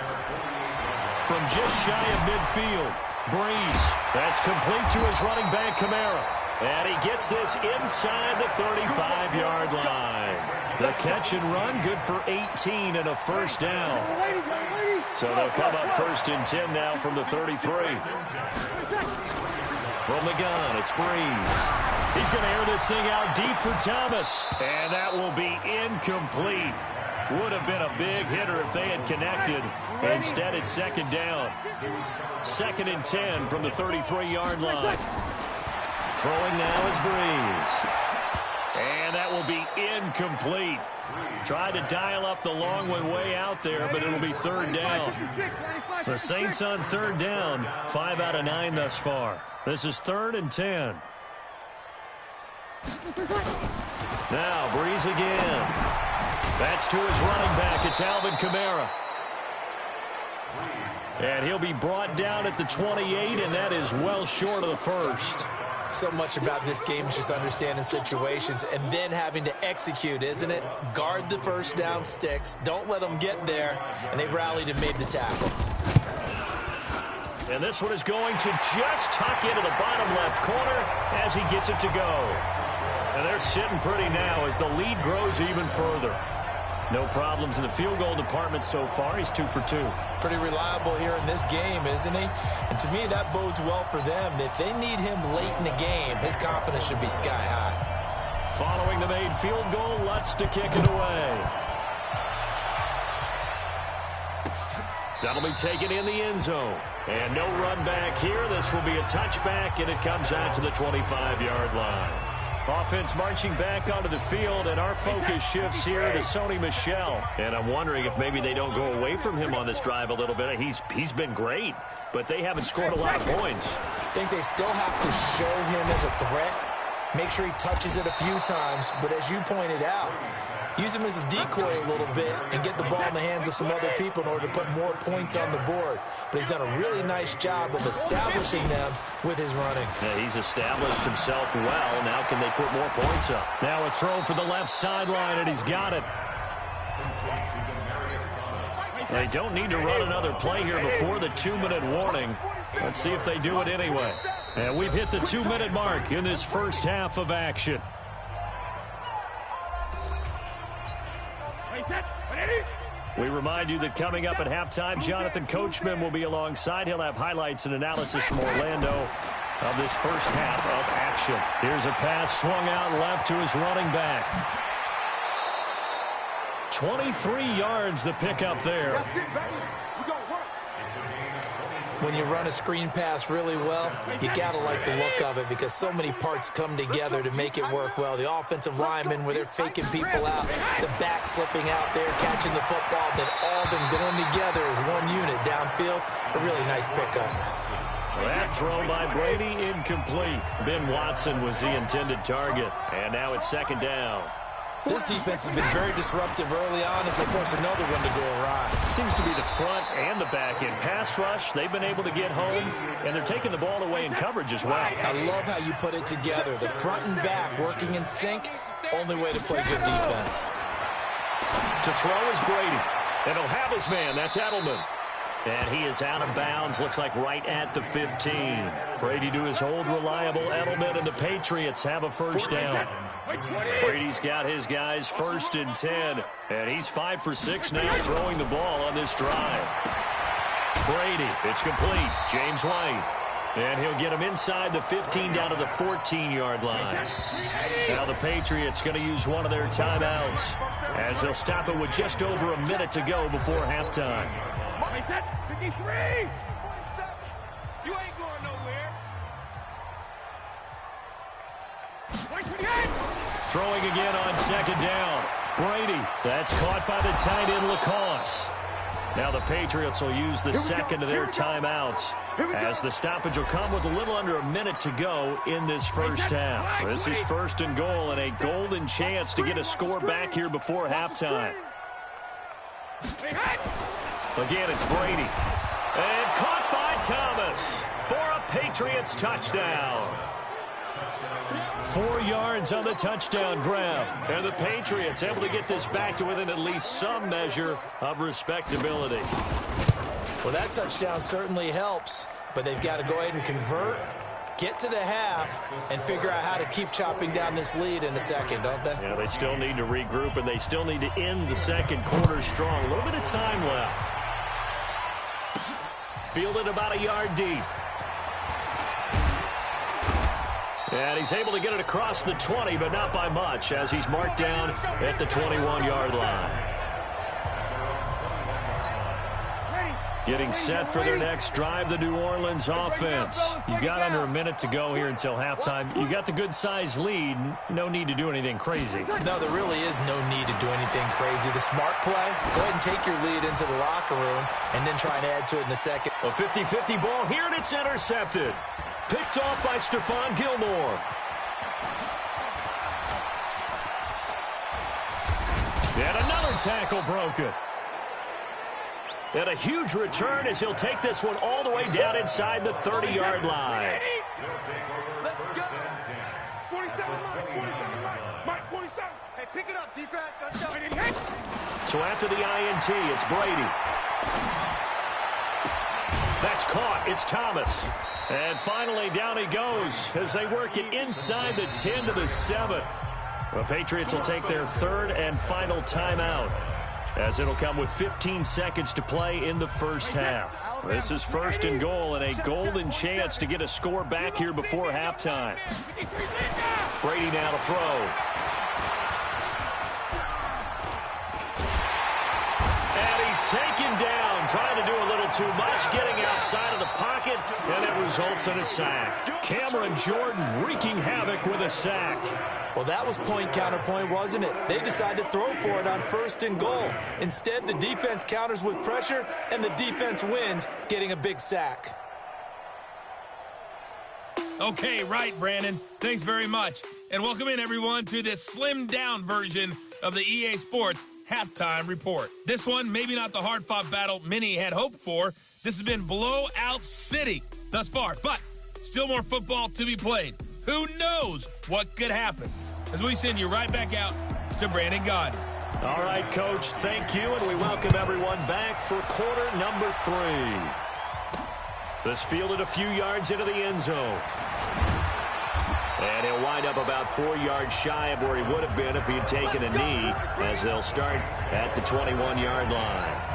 From just shy of midfield, Breeze. That's complete to his running back, Kamara. And he gets this inside the 35-yard line. The catch and run, good for 18 and a 1st down. So they'll come up 1st and 10 now from the 33. From the gun, it's Breeze. He's going to air this thing out deep for Thomas. And that will be incomplete. Would have been a big hitter if they had connected. Instead, it's 2nd down. 2nd and 10 from the 33-yard line. Throwing now is Breeze. And that will be incomplete. Tried to dial up the long one way out there, but it'll be 3rd down. The Saints on 3rd down, 5 out of 9 thus far. This is 3rd and 10. Now Breeze again. That's to his running back. It's Alvin Kamara. And he'll be brought down at the 28, and that is well short of the 1st. So much about this game is just understanding situations and then having to execute, isn't it? Guard the 1st down sticks. Don't let them get there. And they rallied and made the tackle. And this one is going to just tuck into the bottom left corner as he gets it to go. And they're sitting pretty now as the lead grows even further. No problems in the field goal department so far. He's 2 for 2. Pretty reliable here in this game, isn't he? And to me, that bodes well for them. If they need him late in the game, his confidence should be sky high. Following the made field goal, Lutz to kick it away. That'll be taken in the end zone. And no run back here. This will be a touchback, and it comes out to the 25-yard line. Offense marching back onto the field, and our focus shifts here to Sony Michel. And I'm wondering if maybe they don't go away from him on this drive a little bit. He's been great, but they haven't scored a lot of points. I think they still have to show him as a threat. Make sure he touches it a few times. But as you pointed out, use him as a decoy a little bit and get the ball in the hands of some other people in order to put more points on the board. But he's done a really nice job of establishing them with his running. Yeah, he's established himself well. Now can they put more points up? Now a throw for the left sideline, and he's got it. They don't need to run another play here before the 2-minute warning. Let's see if they do it anyway. And we've hit the 2-minute mark in this first half of action. We remind you that coming up at halftime, Jonathan Coachman will be alongside. He'll have highlights and analysis from Orlando of this first half of action. Here's a pass swung out left to his running back. 23 yards the pickup there. When you run a screen pass really well, you got to like the look of it because so many parts come together to make it work well. The offensive linemen, where they're faking people out, the back slipping out there, catching the football, then all of them going together as one unit downfield. A really nice pickup. That throw by Brady incomplete. Ben Watson was the intended target, and now it's 2nd down. This defense has been very disruptive early on as they force another one to go awry. Seems to be the front and the back end. Pass rush, they've been able to get home, and they're taking the ball away in coverage as well. I love how you put it together. The front and back working in sync, only way to play good defense. To throw is Brady, and he'll have his man. That's Edelman. And he is out of bounds, looks like right at the 15. Brady to his old reliable Edelman, and the Patriots have a first down. Brady's got his guys 1st and 10, and he's 5 for 6 now throwing the ball on this drive. Brady, it's complete. James White. And he'll get him inside the 15 down to the 14-yard line. Now the Patriots going to use one of their timeouts as they'll stop it with just over a minute to go before halftime. 53! You ain't going nowhere. Throwing again on 2nd down. Brady, that's caught by the tight end Lacoste. Now the Patriots will use the second of their timeouts as the stoppage will come with a little under a minute to go in this first half. This is 1st and goal and a golden chance to get a score back here before halftime. Again, it's Brady. And caught by Thomas for a Patriots touchdown. 4 yards on the touchdown grab. And the Patriots able to get this back to within at least some measure of respectability. Well, that touchdown certainly helps, but they've got to go ahead and convert, get to the half, and figure out how to keep chopping down this lead in the second, don't they? Yeah, they still need to regroup, and they still need to end the second quarter strong. A little bit of time left. Fielded about a yard deep. And he's able to get it across the 20, but not by much, as he's marked down at the 21-yard line. Getting set for their next drive, the New Orleans offense. You've got under a minute to go here until halftime. You got the good-sized lead. No need to do anything crazy. No, there really is no need to do anything crazy. The smart play, go ahead and take your lead into the locker room and then try and add to it in a second. A 50-50 ball here, and it's intercepted. Picked off by Stephon Gilmore. And another tackle broken. And a huge return as he'll take this one all the way down inside the 30-yard line. Let's go. 47, Mike, 47. Hey, pick it up, defense. Let's go. So after the INT, it's Brady. That's caught. It's Thomas. And finally, down he goes as they work it inside the 10 to the 7. The Patriots will take their third and final timeout, as it'll come with 15 seconds to play in the first half. This is first and goal and a golden chance to get a score back here before halftime. Brady now to throw. And he's taken down, trying to do a little too much, getting outside of the pocket, and it results in a sack. Cameron Jordan wreaking havoc with a sack. Well, that was point-counterpoint, wasn't it? They decided to throw for it on first and goal. Instead, the defense counters with pressure, and the defense wins, getting a big sack. Okay, right, Brandon. Thanks very much. And welcome in, everyone, to this slimmed-down version of the EA Sports Halftime Report. This one, maybe not the hard-fought battle many had hoped for. This has been blowout city thus far, but still more football to be played. Who knows what could happen? As we send you right back out to Brandon Gaudin. All right, Coach, thank you, and we welcome everyone back for quarter number 3. This fielded a few yards into the end zone. And he'll wind up about 4 yards shy of where he would have been if he had taken a knee, as they'll start at the 21-yard line.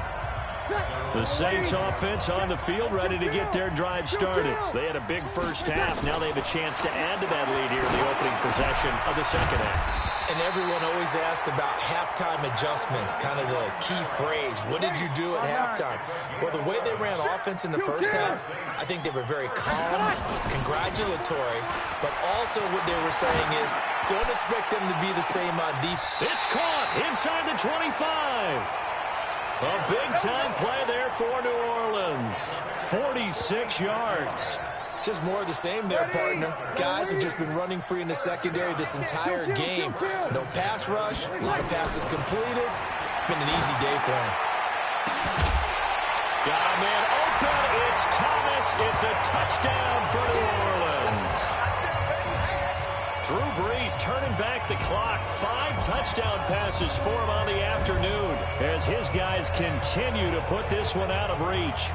The Saints offense on the field, ready to get their drive started. They had a big first half. Now they have a chance to add to that lead here in the opening possession of the second half. And everyone always asks about halftime adjustments, kind of the key phrase. What did you do at halftime? Well, the way they ran offense in the first half, I think they were very calm, congratulatory, but also what they were saying is don't expect them to be the same on defense. It's caught inside the 25. A big-time play there for New Orleans. 46 yards. Just more of the same there, partner. Guys have just been running free in the secondary this entire game. No pass rush, a lot of passes completed. Been an easy day for them. Got a man open. It's Thomas. It's a touchdown for New Orleans. Drew Brees turning back the clock. 5 touchdown passes for him on the afternoon as his guys continue to put this one out of reach.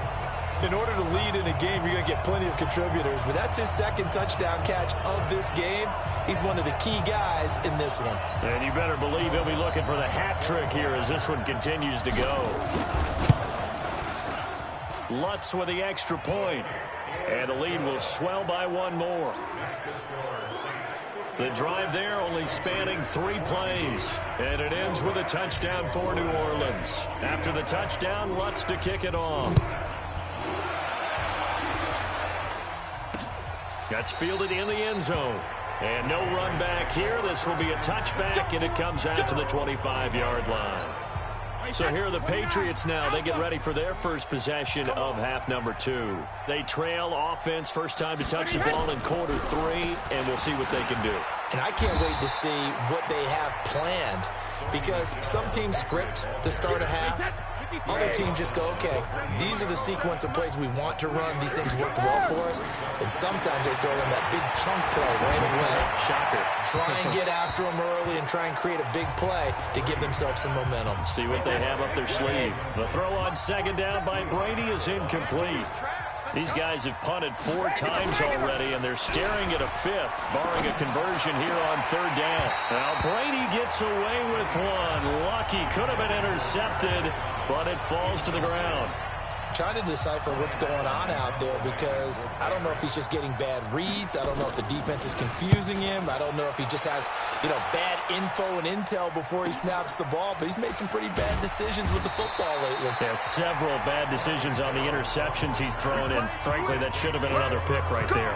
In order to lead in a game, you're going to get plenty of contributors, but that's his second touchdown catch of this game. He's one of the key guys in this one. And you better believe he'll be looking for the hat trick here as this one continues to go. Lutz with the extra point, and the lead will swell by 1 more. The drive there only spanning 3 plays, and it ends with a touchdown for New Orleans. After the touchdown, Lutz to kick it off. That's fielded in the end zone. And no run back here. This will be a touchback, and it comes out to the 25-yard line. So here are the Patriots now. They get ready for their first possession of half number 2. They trail offense, first time to touch the ball in quarter 3, and we'll see what they can do. And I can't wait to see what they have planned, because some teams script to start a half. Other teams just go, okay, these are the sequence of plays we want to run. These things worked well for us. And sometimes they throw in that big chunk play right away. Shocker. Try and get after them early and try and create a big play to give themselves some momentum. See what they have up their sleeve. The throw on second down by Brady is incomplete. These guys have punted 4 times already, and they're staring at a 5th, barring a conversion here on third down. Now Brady gets away with one. Lucky, could have been intercepted, but it falls to the ground. trying to decipher what's going on out there because I don't know if he's just getting bad reads. I don't know if the defense is confusing him. I don't know if he just has, bad info and intel before he snaps the ball. But he's made some pretty bad decisions with the football lately. Yeah, several bad decisions on the interceptions he's thrown in. Frankly, that should have been another pick right there.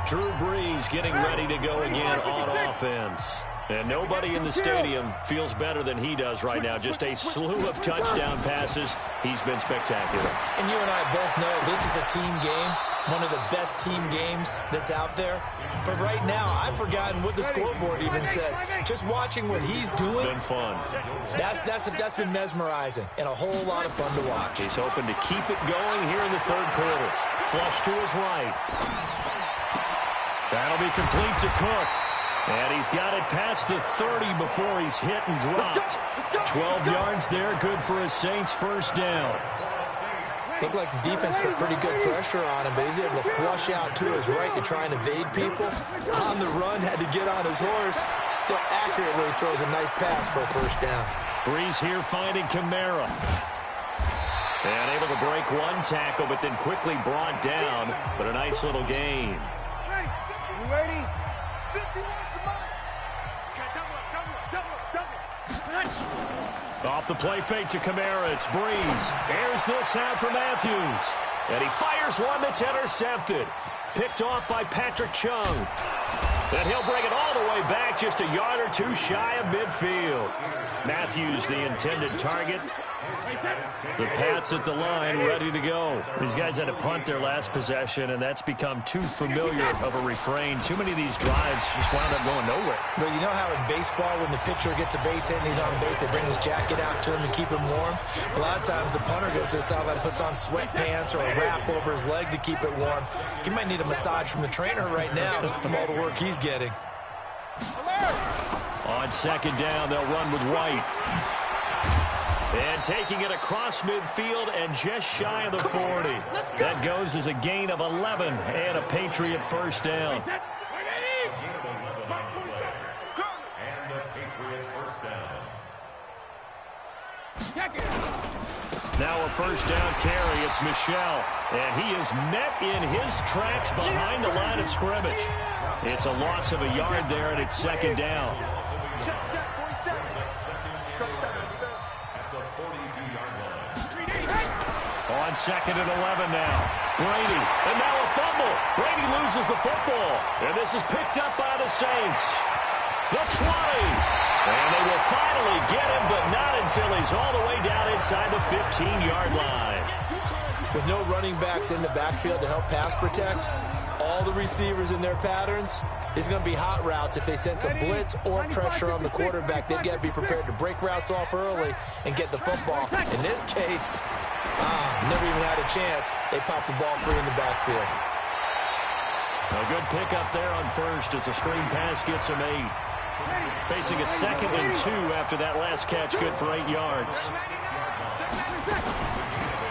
Drew Brees getting ready to go again on offense. And nobody in the stadium feels better than he does right now. Just a slew of touchdown passes. He's been spectacular. And you and I both know this is a team game, one of the best team games that's out there. But right now, I've forgotten what the scoreboard even says. Just watching what he's doing. Been fun. That's been mesmerizing and a whole lot of fun to watch. He's hoping to keep it going here in the third quarter. Flush to his right. That'll be complete to Cook. And he's got it past the 30 before he's hit and dropped. 12 yards there, good for a Saints first down. Looked like the defense put pretty good pressure on him, but he's able to flush out to his right to try and evade people. On the run, had to get on his horse. Still accurately throws a nice pass for a first down. Brees here finding Kamara. And able to break one tackle, but then quickly brought down. But a nice little gain. You ready? 51. Off the play fake to Kamara, it's Brees. Airs this out for Matthews. And he fires one that's intercepted. Picked off by Patrick Chung. And he'll bring it all the way back, just a yard or two shy of midfield. Matthews, the intended target. The Pats at the line, ready to go. These guys had to punt their last possession, and that's become too familiar of a refrain. Too many of these drives just wound up going nowhere. But you know how in baseball, when the pitcher gets a base hit and he's on base, they bring his jacket out to him to keep him warm? A lot of times the punter goes to the sideline, puts on sweatpants or a wrap over his leg to keep it warm. He might need a massage from the trainer right now from all the work he's getting. On second down, they'll run with White. And taking it across midfield and just shy of the 40. That goes as a gain of 11 and a Patriot first down. Now a first down carry. It's Michel. And he is met in his tracks behind the line of scrimmage. It's a loss of a yard there, and it's second down. On second and 11 now. Brady, and now a fumble. Brady loses the football, and this is picked up by the Saints. The 20. And they will finally get him, but not until he's all the way down inside the 15-yard line. With no running backs in the backfield to help pass protect, all the receivers in their patterns, it's going to be hot routes. If they sense a blitz or pressure on the quarterback, they've got to be prepared to break routes off early and get the football. In this case, never even had a chance. They popped the ball free in the backfield. A good pickup there on first as a screen pass gets him 8. Facing a 2nd and 2 after that last catch, good for 8 yards.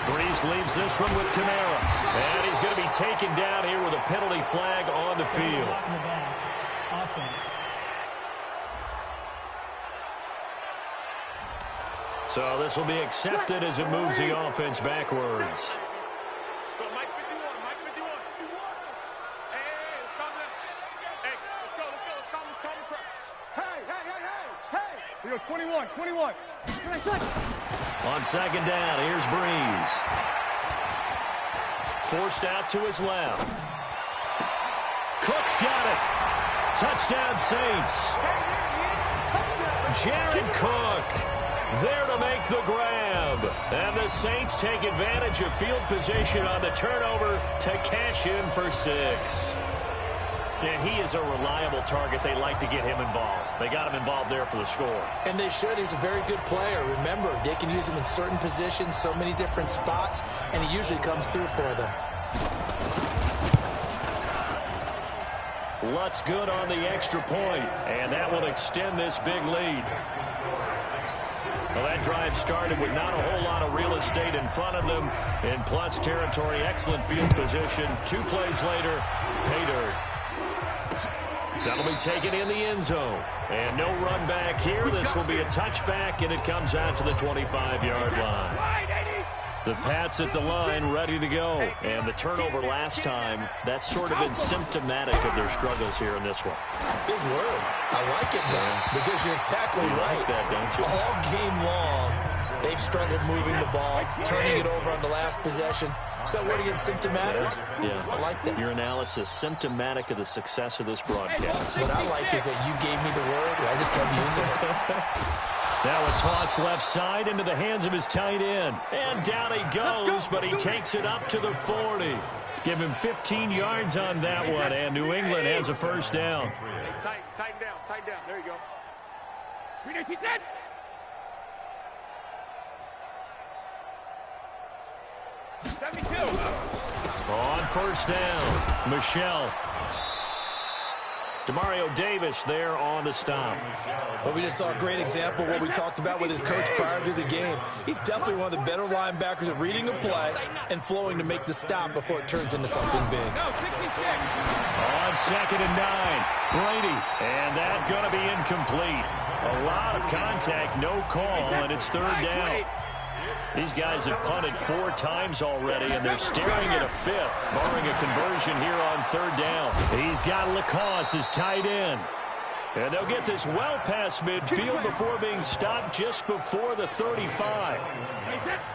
Brees leaves this one with Kamara. And he's going to be taken down here with a penalty flag on the field. So this will be accepted as it moves the offense backwards. Hey, 21. On second down, here's Brees. Forced out to his left. Cook's got it. Touchdown Saints. Jared Cook there to make the grab. And the Saints take advantage of field position on the turnover to cash in for 6. And he is a reliable target. They like to get him involved. They got him involved there for the score. And they should. He's a very good player. Remember, they can use him in certain positions, so many different spots, and he usually comes through for them. Lutz good on the extra point, and that will extend this big lead. Well, that drive started with not a whole lot of real estate in front of them. In plus territory, excellent field position. 2 plays later, pay dirt. That'll be taken in the end zone. And no run back here. This will be a touchback, and it comes out to the 25-yard line. The Pats at the line, ready to go. And the turnover last time, that's sort of been symptomatic of their struggles here in this one. Big word. I like it, though, because you're exactly right. Like that, don't you? All game long, they've struggled moving the ball, turning it over on the last possession. Is that word again, symptomatic? Yeah. I like that. Your analysis, symptomatic of the success of this broadcast. What I like is that you gave me the word, and I just kept using it. Now a toss left side into the hands of his tight end. And down he goes, but he takes it up to the 40. Give him 15 yards on that one, and New England has a first down. Tighten down. There you go. On first down, Michelle. Demario Davis there on the stop. Well, we just saw a great example of what we talked about with his coach prior to the game. He's definitely one of the better linebackers at reading a play and flowing to make the stop before it turns into something big. On 2nd and 9, Brady. And that going to be incomplete. A lot of contact, no call, and it's 3rd down. These guys have punted 4 times already, and they're staring at a 5th, barring a conversion here on 3rd down. He's got Lacoste, his tight end. And they'll get this well past midfield before being stopped just before the 35.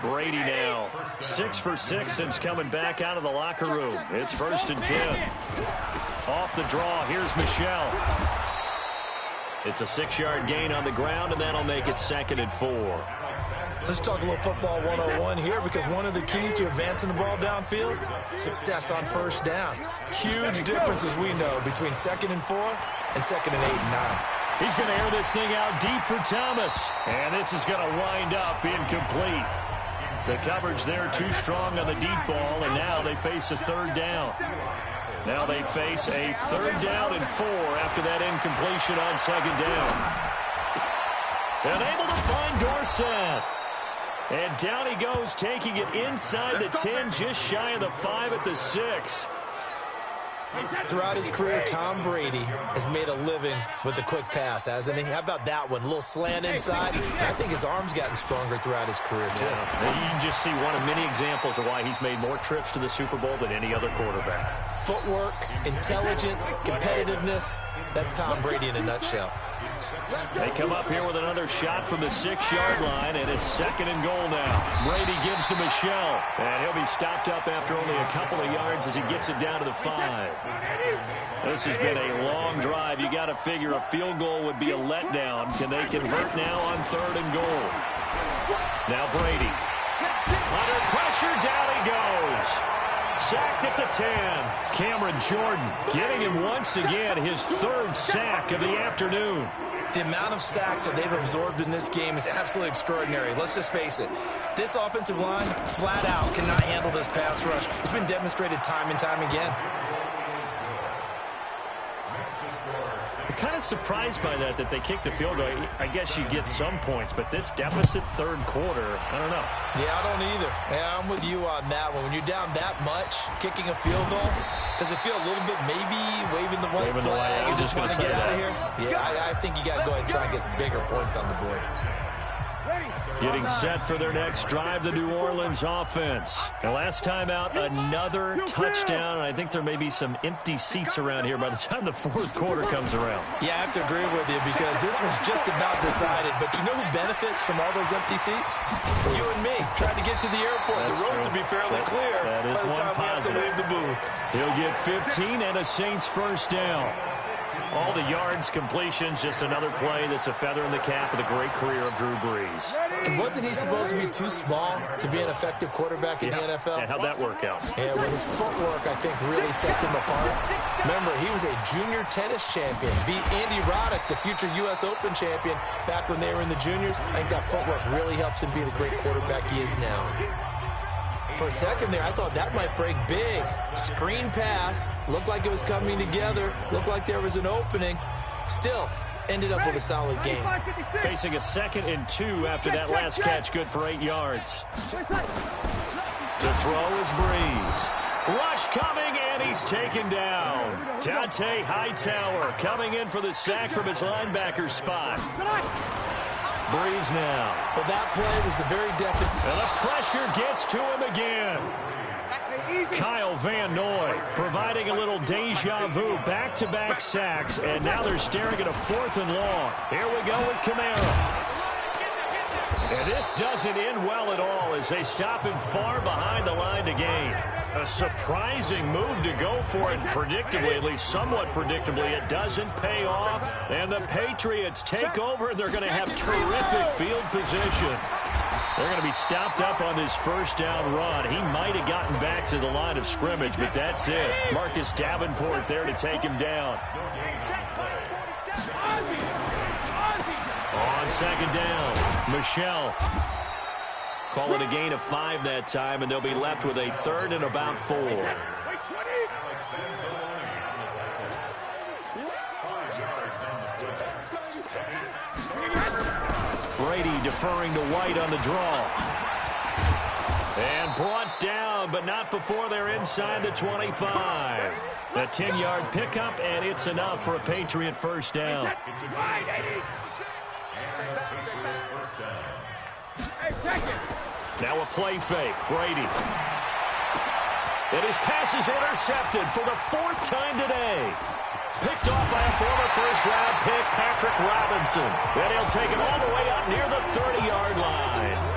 Brady now, 6 for 6 since coming back out of the locker room. It's 1st and 10. Off the draw, here's Michelle. It's a 6-yard gain on the ground, and that'll make it 2nd and 4. Let's talk a little football 101 here, because one of the keys to advancing the ball downfield, success on first down. Huge difference, as we know, between 2nd and 4 and 2nd and 8 and 9. He's going to air this thing out deep for Thomas. And this is going to wind up incomplete. The coverage there too strong on the deep ball, and now they face a 3rd down. Now they face a 3rd down and 4 after that incompletion on 2nd down. And able to find Dorsett. And down he goes, taking it inside the 10, just shy of the 5 at the 6. Throughout his career, Tom Brady has made a living with the quick pass, hasn't he? How about that one? A little slant inside. And I think his arm's gotten stronger throughout his career, too. Yeah. You can just see one of many examples of why he's made more trips to the Super Bowl than any other quarterback. Footwork, intelligence, competitiveness. That's Tom Brady in a nutshell. They come up here with another shot from the 6-yard line, and it's 2nd and goal now. Brady gives to Michelle, and he'll be stopped up after only a couple of yards as he gets it down to the 5. This has been a long drive. You got to figure a field goal would be a letdown. Can they convert now on 3rd and goal? Now Brady. Under pressure, down he goes. Sacked at the 10. Cameron Jordan getting him once again his 3rd sack of the afternoon. The amount of sacks that they've absorbed in this game is absolutely extraordinary. Let's just face it. This offensive line, flat out, cannot handle this pass rush. It's been demonstrated time and time again. I'm kind of surprised by that they kicked the field goal. I guess you get some points, but this deficit 3rd quarter, I don't know. Yeah, I don't either. Yeah, I'm with you on that one. When you're down that much, kicking a field goal, does it feel a little bit maybe waving the white flag? You just want to get out of here? Yeah, I think you got to go ahead and try and get some bigger points on the board. Getting set for their next drive, the New Orleans offense. And last time out, another touchdown. And I think there may be some empty seats around here by the time the 4th quarter comes around. Yeah, I have to agree with you, because this was just about decided. But you know who benefits from all those empty seats? You and me, trying to get to the airport. That's the road true. to be fairly clear that is by the time we have to leave the booth. He'll get 15 and a Saints first down. All the yards, completions, just another play that's a feather in the cap of the great career of Drew Brees. And wasn't he supposed to be too small to be an effective quarterback in the NFL? Yeah, how'd that work out? Yeah, well, his footwork, I think, really sets him apart. Remember, he was a junior tennis champion. Beat Andy Roddick, the future U.S. Open champion, back when they were in the juniors. I think that footwork really helps him be the great quarterback he is now. For a second there, I thought that might break big. Screen pass. Looked like it was coming together. Looked like there was an opening. Still, ended up with a solid game. Facing a 2nd and 2 after that last catch, good for 8 yards. To throw is Breeze. Rush coming, and he's taken down. Dante Hightower coming in for the sack from his linebacker spot. Breeze now. Well, that play was the very definite. And the pressure gets to him again. Kyle Van Noy providing a little deja vu, back-to-back sacks, and now they're staring at a 4th and long. Here we go with Kamara. And this doesn't end well at all as they stop him far behind the line to gain. A surprising move to go for it, predictably, at least somewhat predictably. It doesn't pay off, and the Patriots take over, and they're going to have terrific field position. They're going to be stopped up on this first down run. He might have gotten back to the line of scrimmage, but that's it. Marcus Davenport there to take him down. On second down, Michelle. Call it a gain of 5 that time, and they'll be left with a 3rd and about 4. Brady deferring to White on the draw. And brought down, but not before they're inside the 25. A 10-yard pickup, and it's enough for a Patriot first down. Now a play fake. Brady. And his pass is intercepted for the 4th time today. Picked off by a former first-round pick, Patrick Robinson. And he'll take it all the way up near the 30-yard line.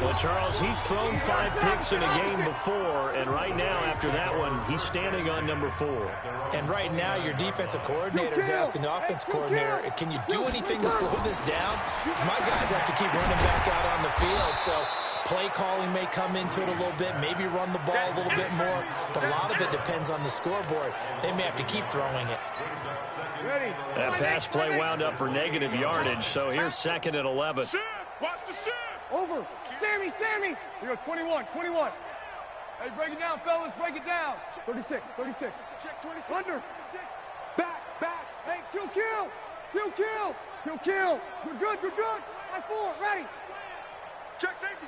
Well, Charles, he's thrown 5 picks in a game before, and right now, after that one, he's standing on number 4. And right now, your defensive coordinator is asking the offense coordinator, can you do anything to slow this down? Because my guys have to keep running back out on the field, so play calling may come into it a little bit, maybe run the ball a little bit more, but a lot of it depends on the scoreboard. They may have to keep throwing it. That pass play wound up for negative yardage, so here's 2nd and 11. Watch the shit. Over. Sammy. We go 21. Hey, break it down, fellas. Break it down. 36. Check 26. Under. Back. Hey, kill. Good. High 4. Ready. Check safety.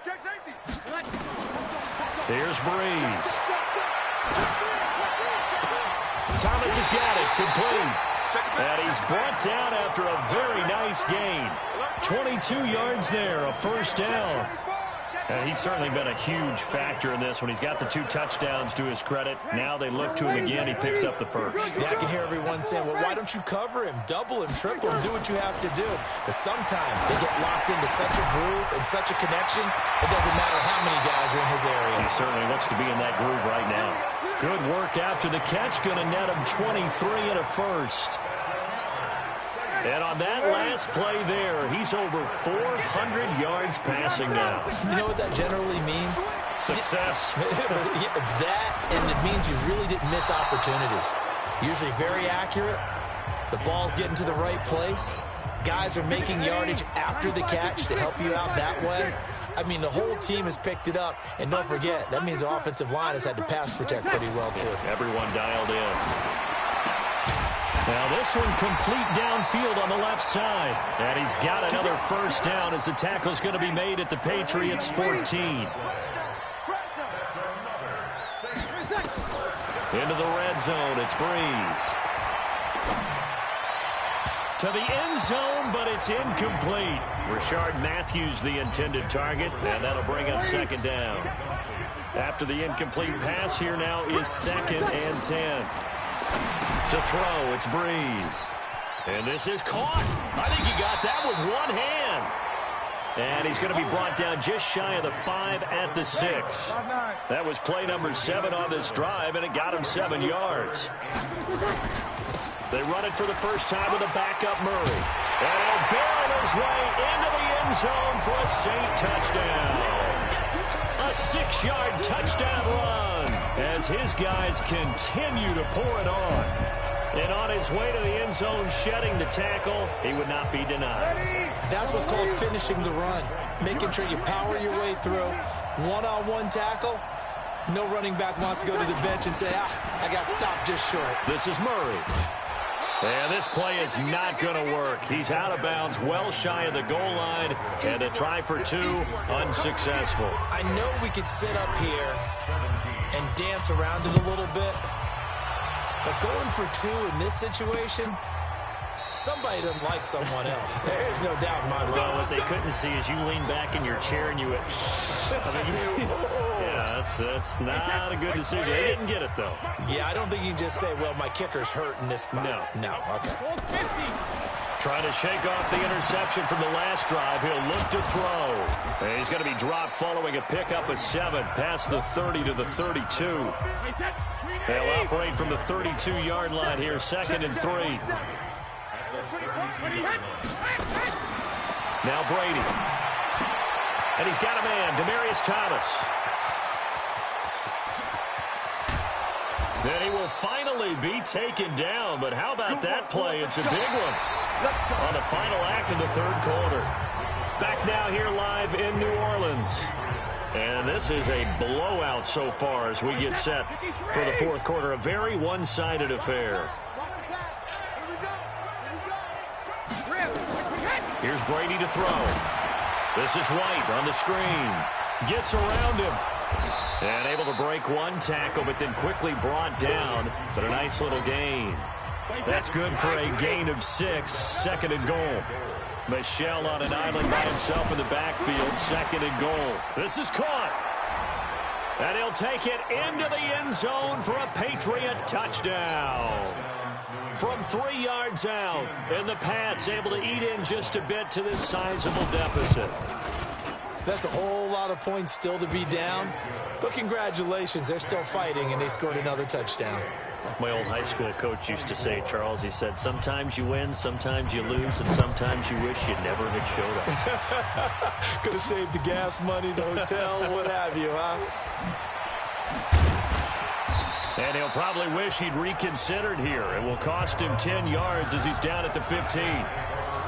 Here's Breeze. Thomas has got it. Complete. And he's brought down after a very nice gain. 22 yards there, a first down. And he's certainly been a huge factor in this when he's got the 2 touchdowns to his credit. Now they look to him again. He picks up the first. Yeah, I can hear everyone saying, well, why don't you cover him? Double him, triple him, do what you have to do. But sometimes they get locked into such a groove and such a connection, it doesn't matter how many guys are in his area. He certainly looks to be in that groove right now. Good work after the catch. Going to net him 23 and a first. And on that last play there, he's over 400 yards passing now. You know what that generally means? Success. That, and it means you really didn't miss opportunities. Usually very accurate. The ball's getting to the right place. Guys are making yardage after the catch to help you out that way. I mean, the whole team has picked it up. And don't forget, that means the offensive line has had to pass protect pretty well, too. Everyone dialed in. Now this one complete downfield on the left side. And he's got another first down as the tackle's going to be made at the Patriots 14. Into the red zone, it's Breeze. To the end zone, but it's incomplete. Rashard Matthews, the intended target, and that'll bring up 2nd down. After the incomplete pass, here now is 2nd and 10. To throw, it's Breeze. And this is caught. I think he got that with one hand. And he's going to be brought down just shy of the 5 at the 6. That was play number 7 on this drive, and it got him 7 yards. They run it for the first time with a backup Murray. And he'll barrel his way into the end zone for a Saint touchdown. A 6-yard touchdown run as his guys continue to pour it on. And on his way to the end zone, shedding the tackle, he would not be denied. That's what's called finishing the run. Making sure you power your way through. One-on-one tackle. No running back wants to go to the bench and say, I got stopped just short. This is Murray. And this play is not going to work. He's out of bounds, well shy of the goal line, and a try for 2, unsuccessful. I know we could sit up here and dance around it a little bit, but going for 2 in this situation, Somebody doesn't like someone else. There's no doubt in my mind. Well, what they couldn't see is you lean back in your chair and you went, yeah, that's not a good decision. They didn't get it, though. Yeah, I don't think you can just say, well, my kicker's hurt in this spot. No. Okay. Trying to shake off the interception from the last drive. He'll look to throw. And he's going to be dropped following a pickup of 7 past the 30 to the 32. They'll operate from the 32-yard line here, 2nd and 3. Now Brady. And he's got a man, Demaryius Thomas. Then he will finally be taken down. But how about that play? It's a big one on the final act of the 3rd quarter. Back now here live in New Orleans. And this is a blowout so far as we get set for the 4th quarter. A very one-sided affair. Here's Brady to throw. This is White on the screen. Gets around him. And able to break one tackle, but then quickly brought down. But a nice little gain. That's good for a gain of 6. 2nd and goal. Michel on an island by himself in the backfield. 2nd and goal. This is caught. And he'll take it into the end zone for a Patriot touchdown. From 3 yards out, and the Pats able to eat in just a bit to this sizable deficit. That's a whole lot of points still to be down. But congratulations, they're still fighting, and they scored another touchdown. My old high school coach used to say, Charles, he said, sometimes you win, sometimes you lose, and sometimes you wish you never had showed up. Could have saved the gas money, the hotel, what have you, huh? And he'll probably wish he'd reconsidered here. It will cost him 10 yards as he's down at the 15.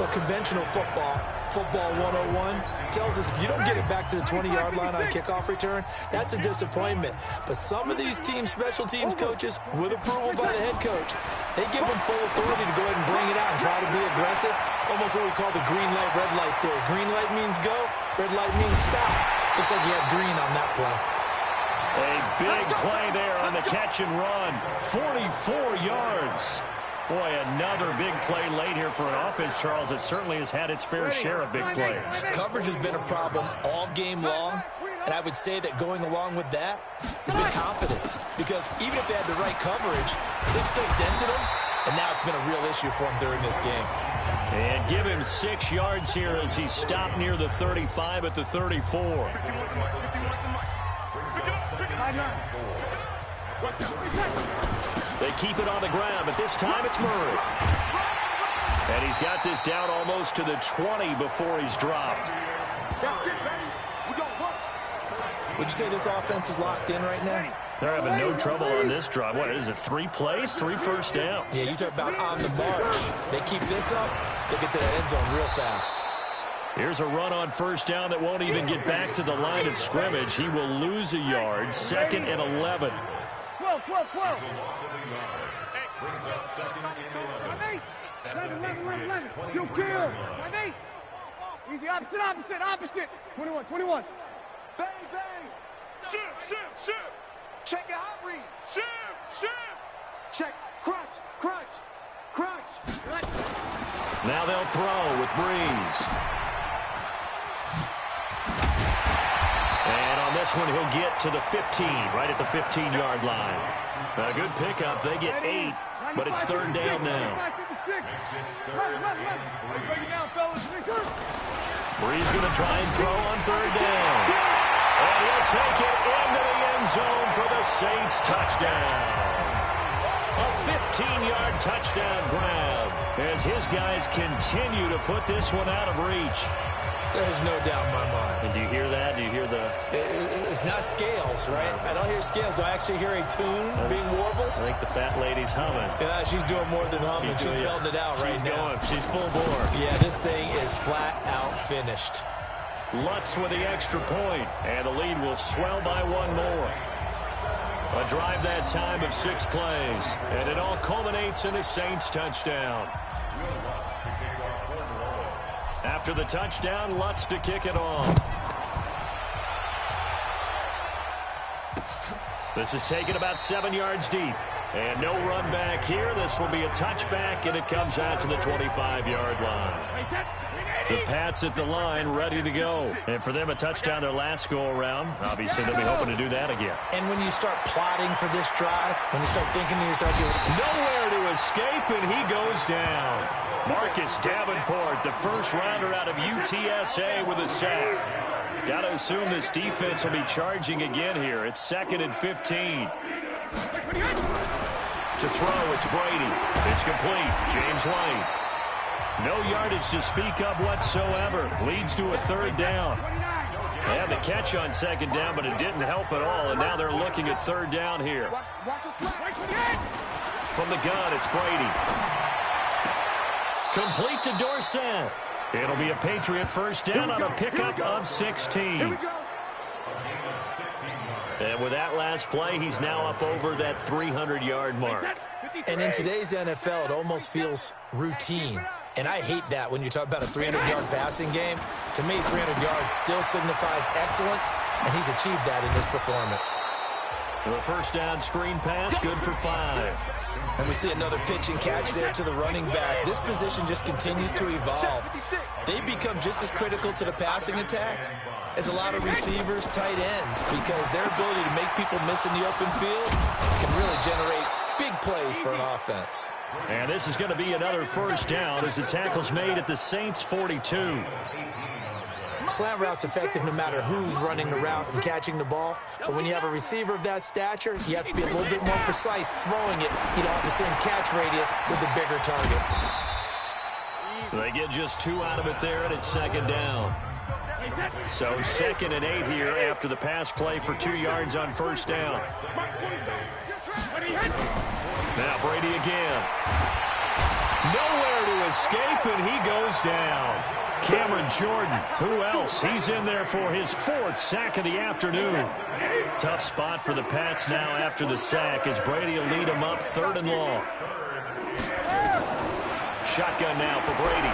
Well, conventional football 101, tells us if you don't get it back to the 20-yard line on a kickoff return, that's a disappointment. But some of these teams, special teams coaches, with approval by the head coach, they give them full authority to go ahead and bring it out and try to be aggressive. Almost what we call the green light, red light theory. Green light means go, red light means stop. Looks like you had green on that play. A big play there on the catch and run. 44 yards. Boy, another big play late here for an offense, Charles, that certainly has had its fair share of big plays. Coverage has been a problem all game long, and I would say that going along with that has been confidence. Because even if they had the right coverage, they've still dented them, and now it's been a real issue for them during this game. And give him 6 yards here as he stopped near the 35 at the 34. They keep it on the ground, but this time it's Murray. And he's got this down almost to the 20 before he's dropped. Would you say this offense is locked in right now? They're having no trouble on this drive. What is it, 3 plays, 3 first downs? Yeah, you talk about on the march. They keep this up, they get to the end zone real fast. Here's a run on first down that won't even get back to the line of scrimmage. He will lose a yard, 2nd and 11. 12. 11. You kill. Easy, opposite. 21. Bang. Shift. Check your hot read. Shift. Check. Crunch. Now they'll throw with Breeze. And on this one, he'll get to the 15, right at the 15-yard line. A good pickup. They get 8, but it's 3rd down now. Breeze going to try and throw on 3rd down. And he'll take it into the end zone for the Saints touchdown. A 15-yard touchdown grab as his guys continue to put this one out of reach. There's no doubt in my mind. And do you hear that? Do you hear the... It's not scales, right? I don't hear scales. Do I actually hear a tune being warbled? I think the fat lady's humming. Yeah, she's doing more than humming. She's belting it out right now. She's full bore. Yeah, this thing is flat out finished. Lutz with the extra point, and the lead will swell by 1 more. A drive that time of 6 plays, and it all culminates in a Saints touchdown. After the touchdown, Lutz to kick it off. This is taken about 7 yards deep. And no run back here. This will be a touchback, and it comes out to the 25-yard line. The Pats at the line, ready to go. And for them, a touchdown their last go-around. Obviously, they'll be hoping to do that again. And when you start plotting for this drive, when you start thinking to yourself, nowhere to escape, and he goes down. Marcus Davenport, the first rounder out of UTSA with a sack. Got to assume this defense will be charging again here. It's 2nd and 15. To throw, it's Brady. It's complete. James White. No yardage to speak of whatsoever. Leads to a 3rd down. They had the catch on 2nd down, but it didn't help at all, and now they're looking at 3rd down here. From the gun, it's Brady. Complete to Dorsett. It'll be a Patriot first down on a pickup of 16. And with that last play, he's now up over that 300-yard mark. And in today's NFL, it almost feels routine. And I hate that when you talk about a 300-yard passing game. To me, 300 yards still signifies excellence, and he's achieved that in his performance. The first down screen pass, good for 5. And we see another pitch and catch there to the running back. This position just continues to evolve. They become just as critical to the passing attack as a lot of receivers, tight ends, because their ability to make people miss in the open field can really generate big plays for an offense. And this is going to be another first down as the tackle's made at the Saints' 42. Slant route's effective no matter who's running the route and catching the ball. But when you have a receiver of that stature, you have to be a little bit more precise throwing it. You don't have the same catch radius with the bigger targets. They get just 2 out of it there, and it's 2nd down. So 2nd and 8 here after the pass play for 2 yards on first down. Now Brady again. Nowhere to escape, and he goes down. Cameron Jordan, who else? He's in there for his 4th sack of the afternoon. Tough spot for the Pats now after the sack as Brady will lead them up 3rd and long. Shotgun now for Brady.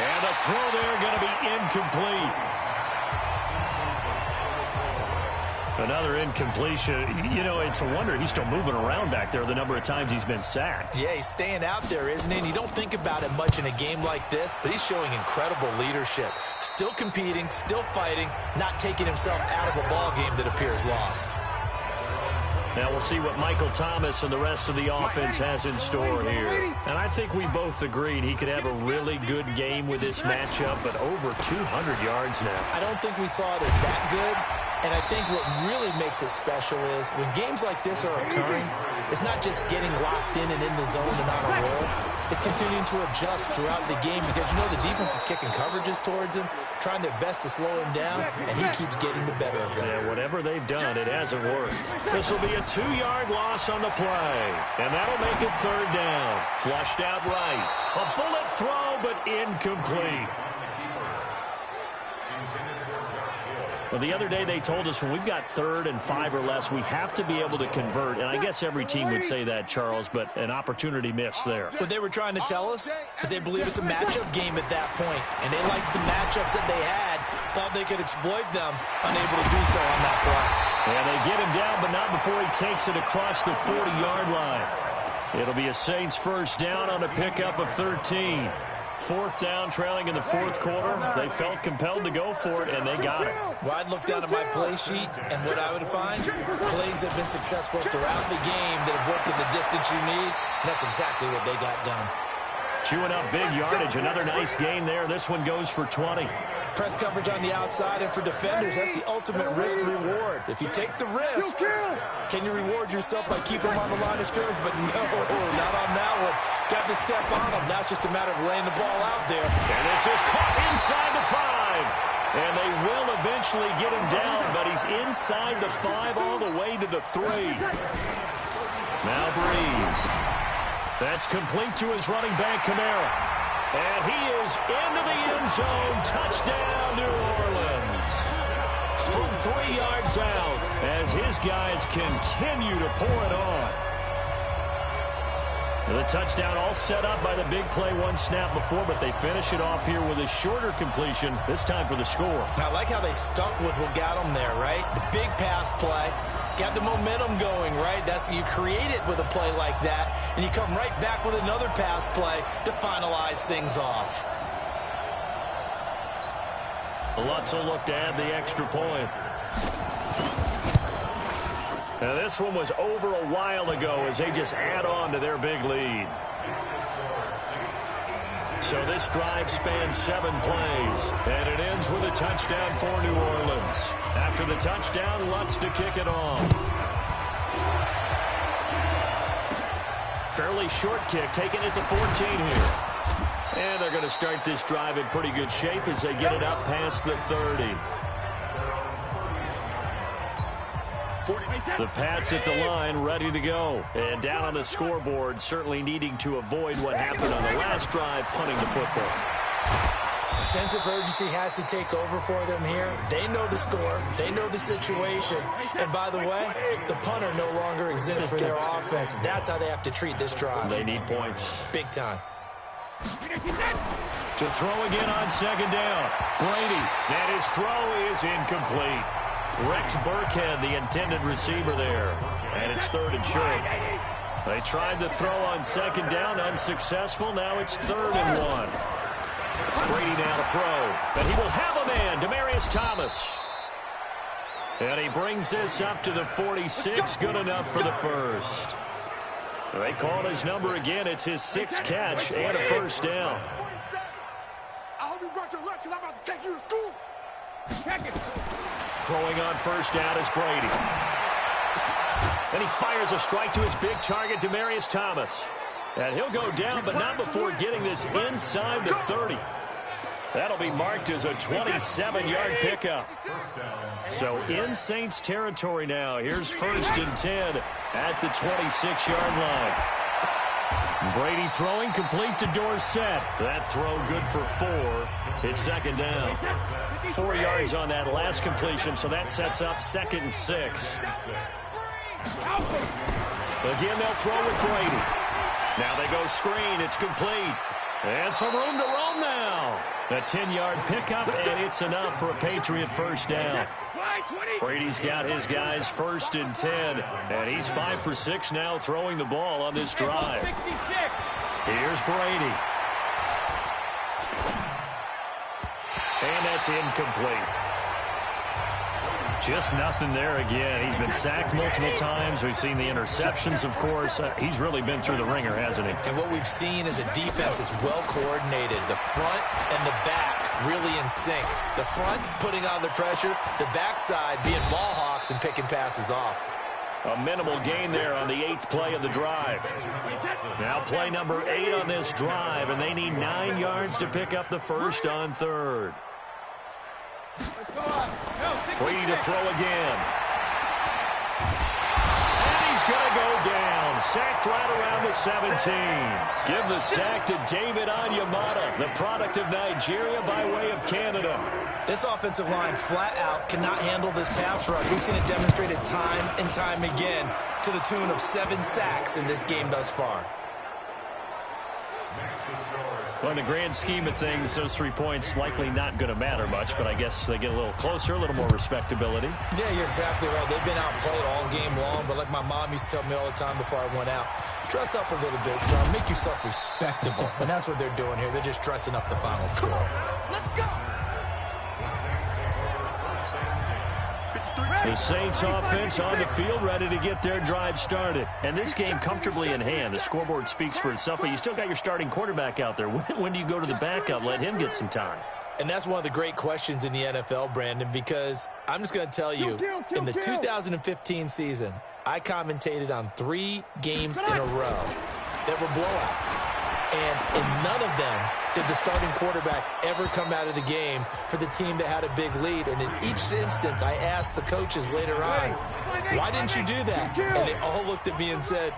And the throw there going to be incomplete. Another incompletion. You know, it's a wonder he's still moving around back there the number of times he's been sacked. Yeah, he's staying out there, isn't he? And you don't think about it much in a game like this, but he's showing incredible leadership. Still competing, still fighting, not taking himself out of a ball game that appears lost. Now we'll see what Michael Thomas and the rest of the offense has in store here. And I think we both agreed he could have a really good game with this matchup, but over 200 yards now. I don't think we saw it as that good. And I think what really makes it special is when games like this are occurring, it's not just getting locked in and in the zone and on a roll. It's continuing to adjust throughout the game because, you know, the defense is kicking coverages towards him, trying their best to slow him down, and he keeps getting the better of them. Yeah, whatever they've done, it hasn't worked. This will be a 2-yard loss on the play, and that'll make it 3rd down. Flushed out right. A bullet throw, but incomplete. Well, the other day they told us when we've got 3rd and 5 or less, we have to be able to convert. And I guess every team would say that, Charles, but an opportunity missed there. What they were trying to tell us is they believe it's a matchup game at that point. And they liked some matchups that they had, thought they could exploit them, unable to do so on that play. Yeah, they get him down, but not before he takes it across the 40-yard line. It'll be a Saints first down on a pickup of 13. 4th down, trailing in the 4th quarter. They felt compelled to go for it, and they got it. Well, I'd look down at my play sheet, and what I would find, plays have been successful throughout the game that have worked at the distance you need, and that's exactly what they got done. Chewing up big yardage. Another nice gain there. This one goes for 20. Press coverage on the outside, and for defenders, that's the ultimate risk-reward. If you take the risk, can you reward yourself by keeping them on the line of scrimmage? But no, not on that one. Got to step on them. Now it's just a matter of laying the ball out there. And this is caught inside the 5. And they will eventually get him down, but he's inside the 5 all the way to the 3. Now Breeze. That's complete to his running back, Kamara. And he is into the end zone. Touchdown, New Orleans. From 3 yards out as his guys continue to pour it on. The touchdown all set up by the big play 1 snap before, but they finish it off here with a shorter completion, this time for the score. I like how they stuck with what got them there, right? The big pass play, Got the momentum going, right? You create it with a play like that, and you come right back with another pass play to finalize things off. Lutz will look to add the extra point. Now this one was over a while ago as they just add on to their big lead. So this drive spans 7 plays, and it ends with a touchdown for New Orleans. After the touchdown, Lutz to kick it off. Fairly short kick, taking it to 14 here. And they're going to start this drive in pretty good shape as they get it up past the 30. The Pats at the line, ready to go. And down on the scoreboard, certainly needing to avoid what happened on the last drive, punting the football. A sense of urgency has to take over for them here. They know the score. They know the situation. And by the way, the punter no longer exists for their offense. That's how they have to treat this drive. They need points. Big time. To throw again on second down. Brady. And his throw is incomplete. Rex Burkhead, the intended receiver there. And it's 3rd and short. They tried the throw on second down, unsuccessful. Now it's 3rd and 1. Brady now to throw. And he will have a man, Demaryius Thomas. And he brings this up to the 46. Good enough for the first. They call his number again. It's his 6th catch and a first down. I hope you brought your lunch because I'm about to take you to school. Check it. Throwing on first down is Brady. And he fires a strike to his big target, Demaryius Thomas. And he'll go down, but not before getting this inside the 30. That'll be marked as a 27-yard pickup. So in Saints territory now. Here's 1st and 10 at the 26-yard line. Brady throwing complete to Dorsett. That throw good for 4. It's 2nd down. 4 yards on that last completion, so that sets up 2nd and 6. Again, they'll throw with Brady. Now they go screen. It's complete. And some room to roam now. A 10-yard pickup, and it's enough for a Patriot first down. Brady's got his guys 1st and 10, and he's 5 for 6 now throwing the ball on this drive. Here's Brady. And that's incomplete. Just nothing there again. He's been sacked multiple times. We've seen the interceptions, of course. He's really been through the ringer, hasn't he? And what we've seen is a defense that's well coordinated. The front and the back really in sync. The front putting on the pressure. The backside being ball hawks and picking passes off. A minimal gain there on the 8th play of the drive. Now play number 8 on this drive, and they need 9 yards to pick up the first on 3rd. Brady to throw again. And he's going to go down. Sacked right around the 17. Give the sack to David Onyemata, the product of Nigeria by way of Canada. This offensive line flat out cannot handle this pass rush. We've seen it demonstrated time and time again to the tune of 7 sacks in this game thus far. Well, in the grand scheme of things, those 3 points likely not going to matter much, but I guess they get a little closer, a little more respectability. Yeah, you're exactly right. They've been outplayed all game long, but like my mom used to tell me all the time before I went out, dress up a little bit, son. Make yourself respectable. And that's what they're doing here. They're just dressing up the final score. Let's go. The Saints offense on the field, ready to get their drive started. And this game comfortably in hand. The scoreboard speaks for itself, but you still got your starting quarterback out there. When do you go to the backup? Let him get some time. And that's one of the great questions in the NFL, Brandon, because I'm just going to tell you, in the 2015 season, I commentated on 3 games in a row that were blowouts. And in none of them did the starting quarterback ever come out of the game for the team that had a big lead. And in each instance, I asked the coaches later on, why didn't you do that? And they all looked at me and said,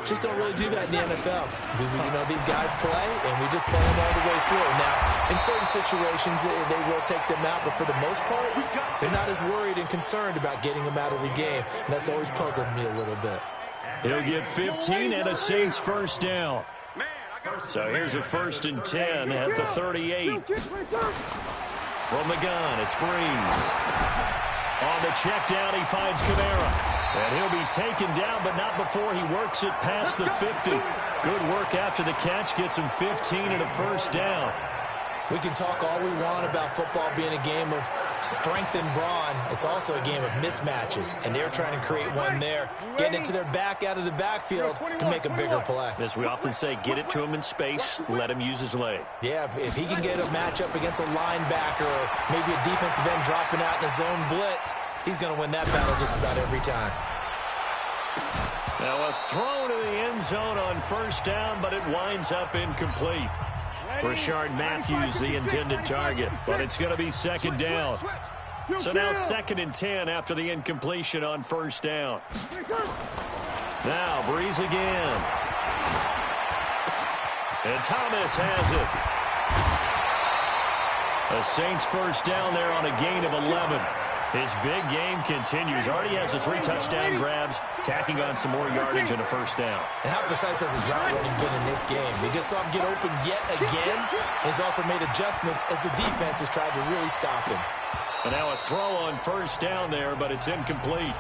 just don't really do that in the NFL. You know, these guys play, and we just play them all the way through. Now, in certain situations, they will take them out, but for the most part, they're not as worried and concerned about getting them out of the game. And that's always puzzled me a little bit. He'll get 15 and a Saints first down. So here's a 1st and 10 at the 38. From the gun, it's Breeze. On the check down, he finds Kamara. And he'll be taken down, but not before he works it past the 50. Good work after the catch. Gets him 15 and a first down. We can talk all we want about football being a game of strength and brawn. It's also a game of mismatches, and they're trying to create one there, getting it to their back out of the backfield to make a bigger play. As we often say, get it to him in space, let him use his leg. Yeah, if he can get a matchup against a linebacker or maybe a defensive end dropping out in a zone blitz, he's going to win that battle just about every time. Now a throw to the end zone on first down, but it winds up incomplete. Rashard Matthews, the intended target, but it's going to be second down. So now 2nd and 10 after the incompletion on first down. Now Breeze again. And Thomas has it. The Saints first down there on a gain of 11. His big game continues. Already has the 3 touchdown grabs, tacking on some more yardage and a first down. And how precise has his route running been in this game? They just saw him get open yet again. He's also made adjustments as the defense has tried to really stop him. And now a throw on first down there, but it's incomplete.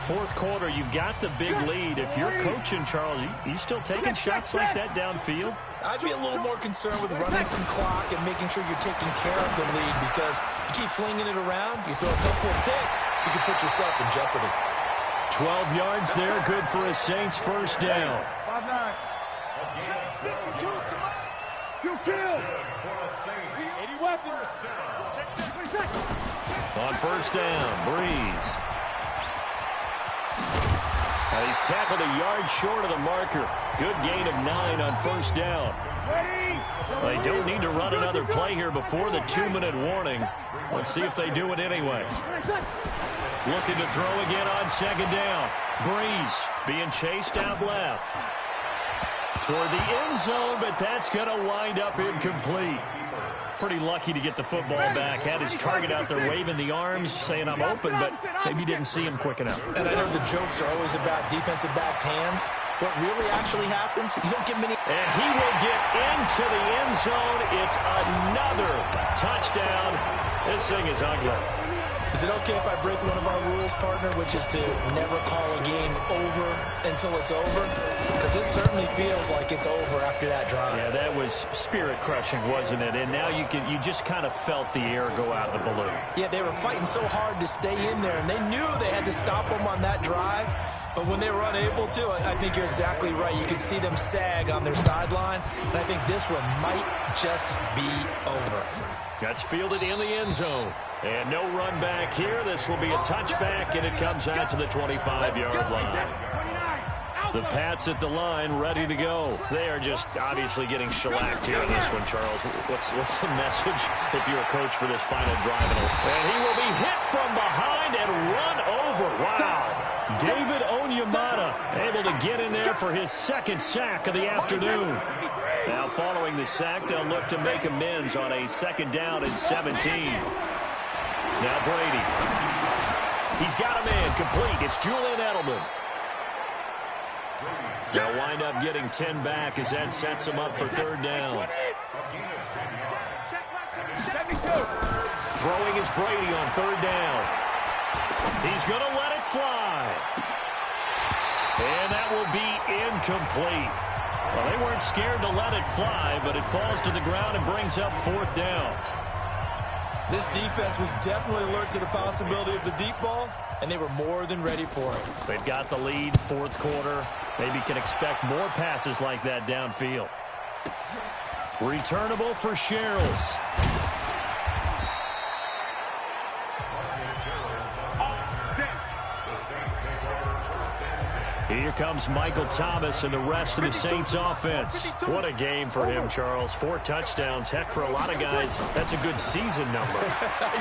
Fourth quarter, you've got the big lead. If you're coaching, Charles, you still taking shots like that downfield? I'd be a little more concerned with running some clock and making sure you're taking care of the lead, because you keep flinging it around, you throw a couple of picks, you can put yourself in jeopardy. 12 yards there, good for a Saints first down. 5-9. You kill. 80 weapons. On first down, Breeze. Now he's tackled a yard short of the marker. Good gain of 9 on first down. They don't need to run another play here before the 2-minute warning. Let's see if they do it anyway. Looking to throw again on second down. Breeze being chased out left. Toward the end zone, but that's going to wind up incomplete. Pretty lucky to get the football back. Had his target out there waving the arms, saying I'm open, but maybe didn't see him quick enough. And I know the jokes are always about defensive backs' hands. What really actually happens, you don't get many. And he will get into the end zone. It's another touchdown. This thing is ugly. Is it okay if I break one of our rules, partner, which is to never call a game over until it's over? Because this certainly feels like it's over after that drive. Yeah, that was spirit-crushing, wasn't it? And now you just kind of felt the air go out of the balloon. Yeah, they were fighting so hard to stay in there, and they knew they had to stop them on that drive. But when they were unable to, I think you're exactly right. You could see them sag on their sideline, and I think this one might just be over. That's fielded in the end zone. And no run back here. This will be a touchback, and it comes out to the 25-yard line. The Pats at the line, ready to go. They are just obviously getting shellacked here in this one, Charles. What's the message if you're a coach for this final drive? And he will be hit from behind and run over. Wow. David Onyemata able to get in there for his 2nd sack of the afternoon. Now following the sack, they'll look to make amends on a 2nd down and 17. Now Brady. He's got a man complete. It's Julian Edelman. They'll wind up getting 10 back as that sets him up for 3rd down. Throwing is Brady on 3rd down. He's going to let it fly. And that will be incomplete. Well, they weren't scared to let it fly, but it falls to the ground and brings up 4th down. This defense was definitely alert to the possibility of the deep ball, and they were more than ready for it. They've got the lead, 4th quarter. Maybe can expect more passes like that downfield. Returnable for Sherrills. Here comes Michael Thomas and the rest of the Saints offense. What a game for him, Charles. 4 touchdowns. Heck, for a lot of guys, that's a good season number.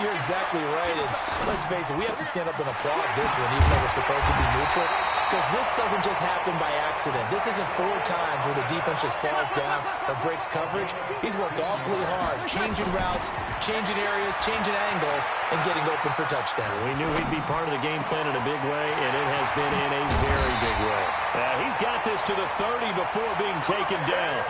You're exactly right. And let's face it, we have to stand up and applaud this one, even though we're supposed to be neutral. Because this doesn't just happen by accident. This isn't 4 times where the defense just falls down or breaks coverage. He's worked awfully hard, changing routes, changing areas, changing angles, and getting open for touchdown. We knew he'd be part of the game plan in a big way, and it has been in a very big way. He's got this to the 30 before being taken down.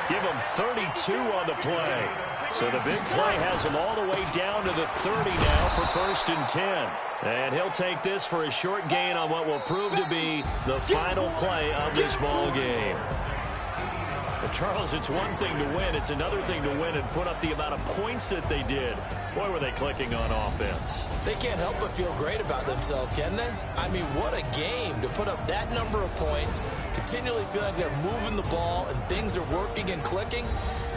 Give him 32 on the play. So the big play has him all the way down to the 30 now for 1st and 10. And he'll take this for a short gain on what will prove to be the final play of this ball game. But Charles, it's one thing to win. It's another thing to win and put up the amount of points that they did. Boy, were they clicking on offense. They can't help but feel great about themselves, can they? I mean, what a game to put up that number of points, continually feel like they're moving the ball and things are working and clicking.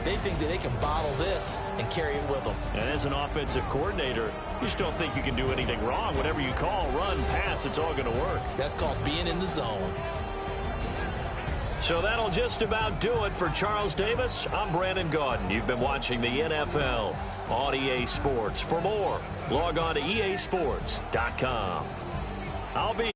They think that they can bottle this and carry it with them. And as an offensive coordinator, you just don't think you can do anything wrong. Whatever you call, run, pass, it's all going to work. That's called being in the zone. So that'll just about do it for Charles Davis. I'm Brandon Gaudin. You've been watching the NFL on EA Sports. For more, log on to easports.com. I'll be